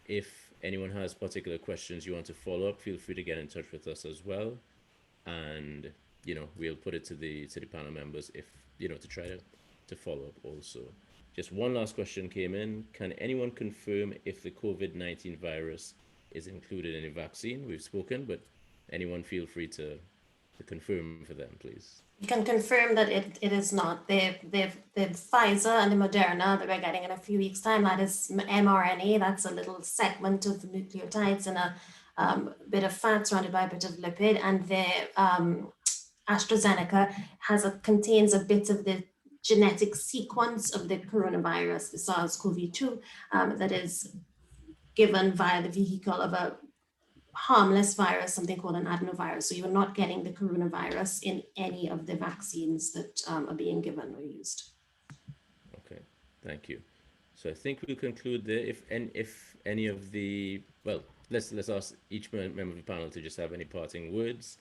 If anyone has particular questions you want to follow up, feel free to get in touch with us as well. And, we'll put it to the panel members if, to try to follow up also. Just one last question came in. Can anyone confirm if the COVID-19 virus is included in a vaccine? We've spoken, but anyone feel free to confirm for them, please. You can confirm that it is not. The Pfizer and the Moderna that we're getting in a few weeks' time, that is mRNA. That's a little segment of nucleotides and a bit of fat surrounded by a bit of lipid. And the AstraZeneca contains a bit of the genetic sequence of the coronavirus, the SARS-CoV-2, that is given via the vehicle of a harmless virus, something called an adenovirus. So you're not getting the coronavirus in any of the vaccines that are being given or used. Okay, thank you. So I think we'll conclude there. If any of the, well, let's ask each member of the panel to just have any parting words.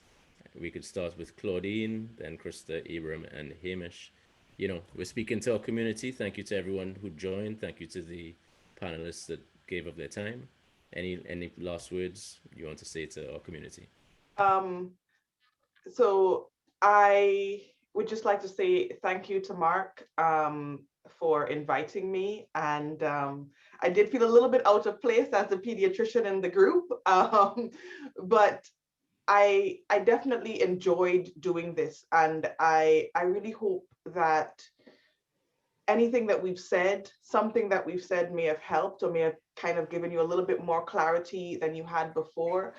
We could start with Claudine, then Krista, Ibrahim, and Hamish. We're speaking to our community. Thank you to everyone who joined. Thank you to the panelists that gave up their time. any last words you want to say to our community? So I would just like to say thank you to Mark for inviting me. And I did feel a little bit out of place as a pediatrician in the group, but I definitely enjoyed doing this. And I really hope that anything that we've said, something that we've said may have helped or may have kind of given you a little bit more clarity than you had before,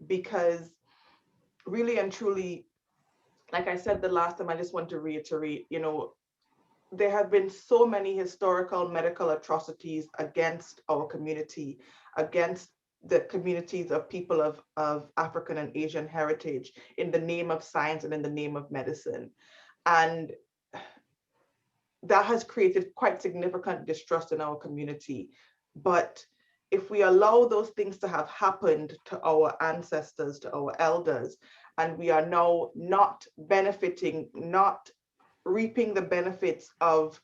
because really and truly, like I said the last time, I just want to reiterate, you know, there have been so many historical medical atrocities against our community, against the communities of people of African and Asian heritage in the name of science and in the name of medicine. And that has created quite significant distrust in our community. But if we allow those things to have happened to our ancestors, to our elders, and we are now not benefiting, not reaping the benefits of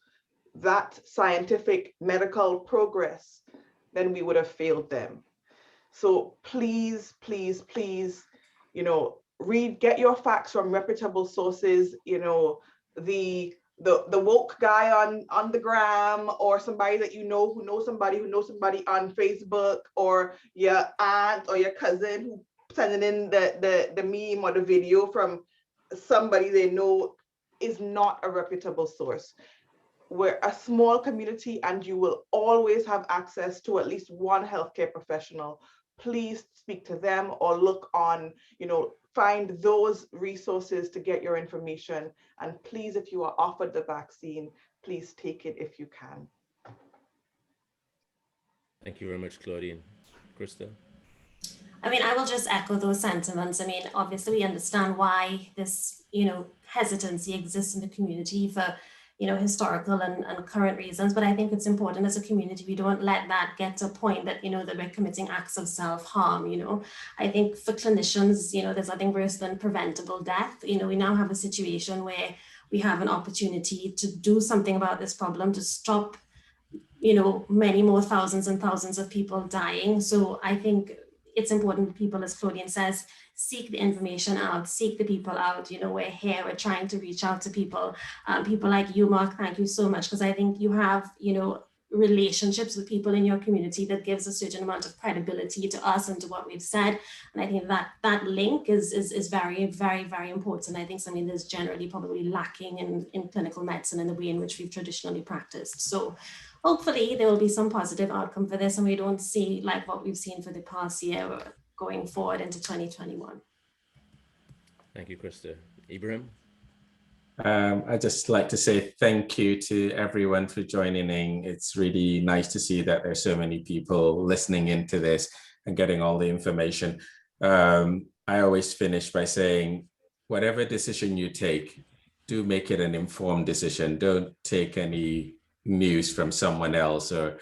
that scientific medical progress, then we would have failed them. So please, please, please, you know, get your facts from reputable sources, you know, the woke guy on the gram, or somebody that you know who knows somebody on Facebook, or your aunt or your cousin who sending in the meme or the video from somebody they know is not a reputable source. We're a small community and you will always have access to at least one healthcare professional. Please speak to them or look on, you know, find those resources to get your information. And please, if you are offered the vaccine, please take it if you can. Thank you very much, Claudine. Krista? I mean, I will just echo those sentiments. I mean, obviously we understand why this, you know, hesitancy exists in the community for, you know, historical and current reasons. But I think it's important as a community, we don't let that get to a point that, you know, that we're committing acts of self-harm, you know. I think for clinicians, you know, there's nothing worse than preventable death. You know, we now have a situation where we have an opportunity to do something about this problem, to stop, you know, many more thousands and thousands of people dying. So I think it's important people, as Claudine says, seek the information out, seek the people out. You know, we're here, we're trying to reach out to people. People like you, Mark, thank you so much, because I think you have, you know, relationships with people in your community that gives a certain amount of credibility to us and to what we've said. And I think that that link is very, very, very important. I think something that's generally probably lacking in clinical medicine in the way in which we've traditionally practiced. So hopefully there will be some positive outcome for this and we don't see like what we've seen for the past year going forward into 2021. Thank you, Krista. Ibrahim? I'd just like to say thank you to everyone for joining in. It's really nice to see that there's so many people listening into this and getting all the information. I always finish by saying, whatever decision you take, do make it an informed decision. Don't take any news from someone else or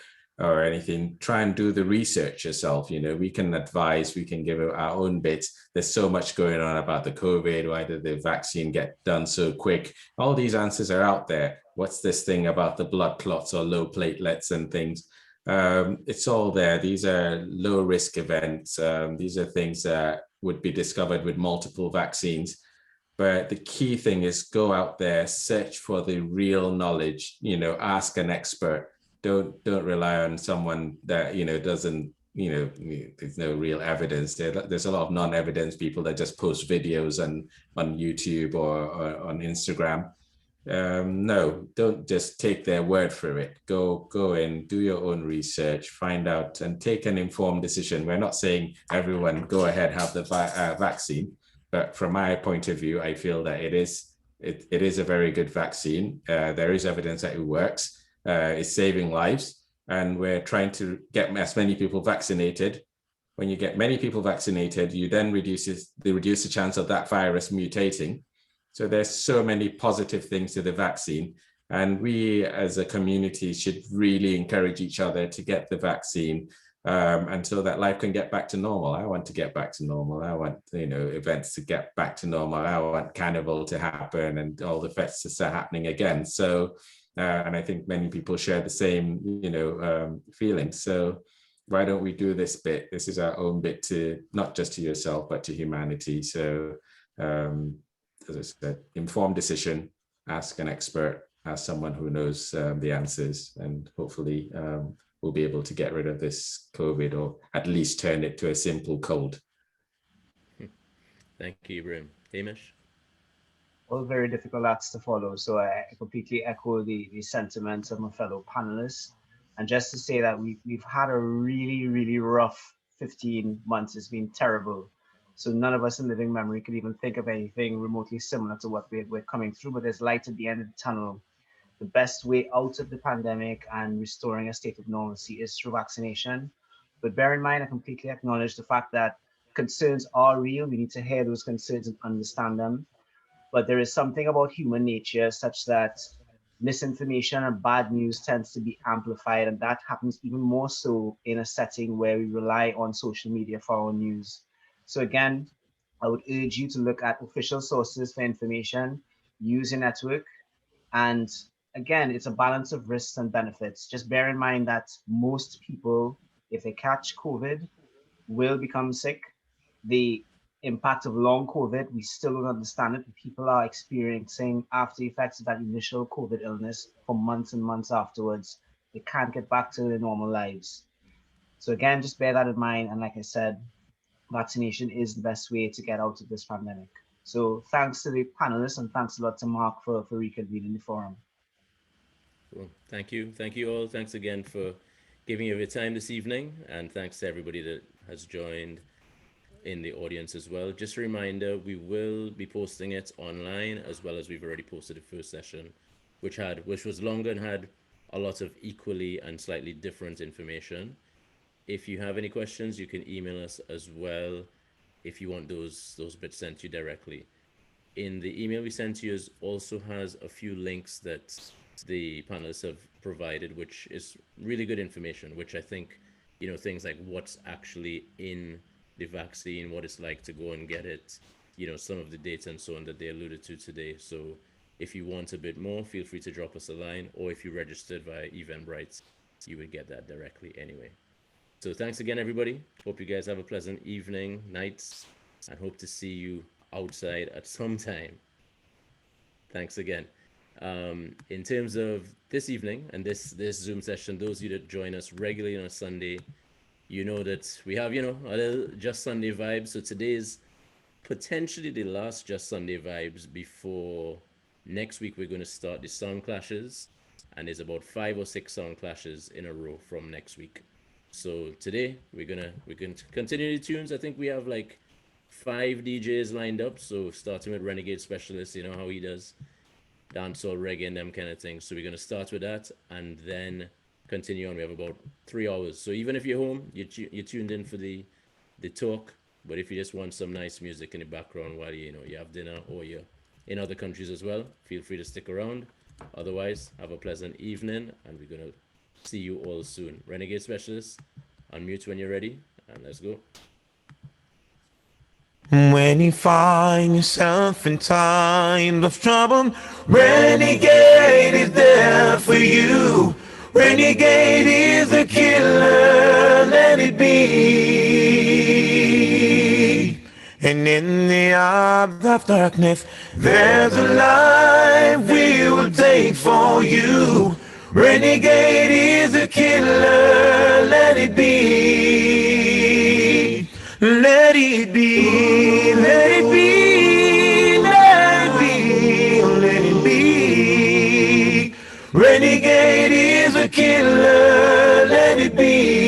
anything. Try and do the research yourself. You know, we can advise, we can give our own bits. There's so much going on about the COVID. Why did the vaccine get done so quick? All these answers are out there. What's this thing about the blood clots or low platelets and things? It's all there. These are low risk events. These are things that would be discovered with multiple vaccines. But the key thing is go out there, search for the real knowledge, you know, ask an expert. Don't rely on someone that, you know, doesn't, you know, there's no real evidence. There's a lot of non-evidence people that just post videos on YouTube or on Instagram. No, don't just take their word for it. Go in, do your own research, find out and take an informed decision. We're not saying everyone go ahead, have the vaccine. But from my point of view, I feel that it is a very good vaccine. There is evidence that it works. It's saving lives, and we're trying to get as many people vaccinated. When you get many people vaccinated, you then reduce the chance of that virus mutating. So there's so many positive things to the vaccine, and we as a community should really encourage each other to get the vaccine. And so that life can get back to normal. I want to get back to normal. I want, you know, events to get back to normal. I want carnival to happen and all the fests to start happening again. So, and I think many people share the same, you know, feelings. So why don't we do this bit? This is our own bit to, not just to yourself, but to humanity. So as I said, informed decision, ask an expert, ask someone who knows the answers, and hopefully we'll be able to get rid of this COVID, or at least turn it to a simple cold. Thank you, Ibrahim. Hamish? All very difficult acts to follow. So I completely echo the sentiments of my fellow panelists. And just to say that we've had a really, really rough 15 months. It's been terrible. So none of us in living memory could even think of anything remotely similar to what we're coming through, but there's light at the end of the tunnel. The best way out of the pandemic and restoring a state of normalcy is through vaccination. But bear in mind, I completely acknowledge the fact that concerns are real. We need to hear those concerns and understand them. But there is something about human nature such that misinformation and bad news tends to be amplified, and that happens even more so in a setting where we rely on social media for our news. So again, I would urge you to look at official sources for information, use your network, and again, it's a balance of risks and benefits. Just bear in mind that most people, if they catch COVID, will become sick. The impact of long COVID, we still don't understand it. People are experiencing after effects of that initial COVID illness for months and months afterwards. They can't get back to their normal lives. So again, just bear that in mind. And like I said, vaccination is the best way to get out of this pandemic. So thanks to the panelists, and thanks a lot to Mark for reconvening the forum. Cool. Thank you. Thank you all. Thanks again for giving of your time this evening. And thanks to everybody that has joined in the audience as well. Just a reminder, we will be posting it online, as well as we've already posted the first session, which was longer and had a lot of equally and slightly different information. If you have any questions, you can email us as well if you want those bits sent to you directly. In the email we sent to you also has a few links that the panelists have provided, which is really good information, which I think, things like what's actually in the vaccine, what it's like to go and get it, some of the data and so on that they alluded to today. So if you want a bit more, feel free to drop us a line, or if you registered via Eventbrite, you would get that directly anyway. So thanks again, everybody. Hope you guys have a pleasant evening, nights, and hope to see you outside at some time. Thanks again. In terms of this evening and this Zoom session, those of you that join us regularly on a Sunday, you know that we have, a little Just Sunday vibes. So today is potentially the last Just Sunday vibes before next week. We're going to start the sound clashes, and there's about 5 or 6 sound clashes in a row from next week. So today we're gonna continue the tunes. I think we have like 5 DJs lined up. So starting with Renegade Specialist, you know how he does dancehall, reggae, and them kind of things. So we're gonna start with that, and then continue on. We have about 3 hours. So even if you're home, you're tuned in for the talk. But if you just want some nice music in the background while you have dinner, or you're in other countries as well, feel free to stick around. Otherwise, have a pleasant evening, and we're gonna see you all soon. Renegade Specialist, unmute when you're ready, and let's go. When you find yourself in time of trouble, Renegade is there for you. Renegade is the killer, let it be. And in the hour of darkness, there's a life we will take for you. Renegade is the killer, let it be. Let it be, let it be, let it be, let it be. Renegade is a killer, let it be.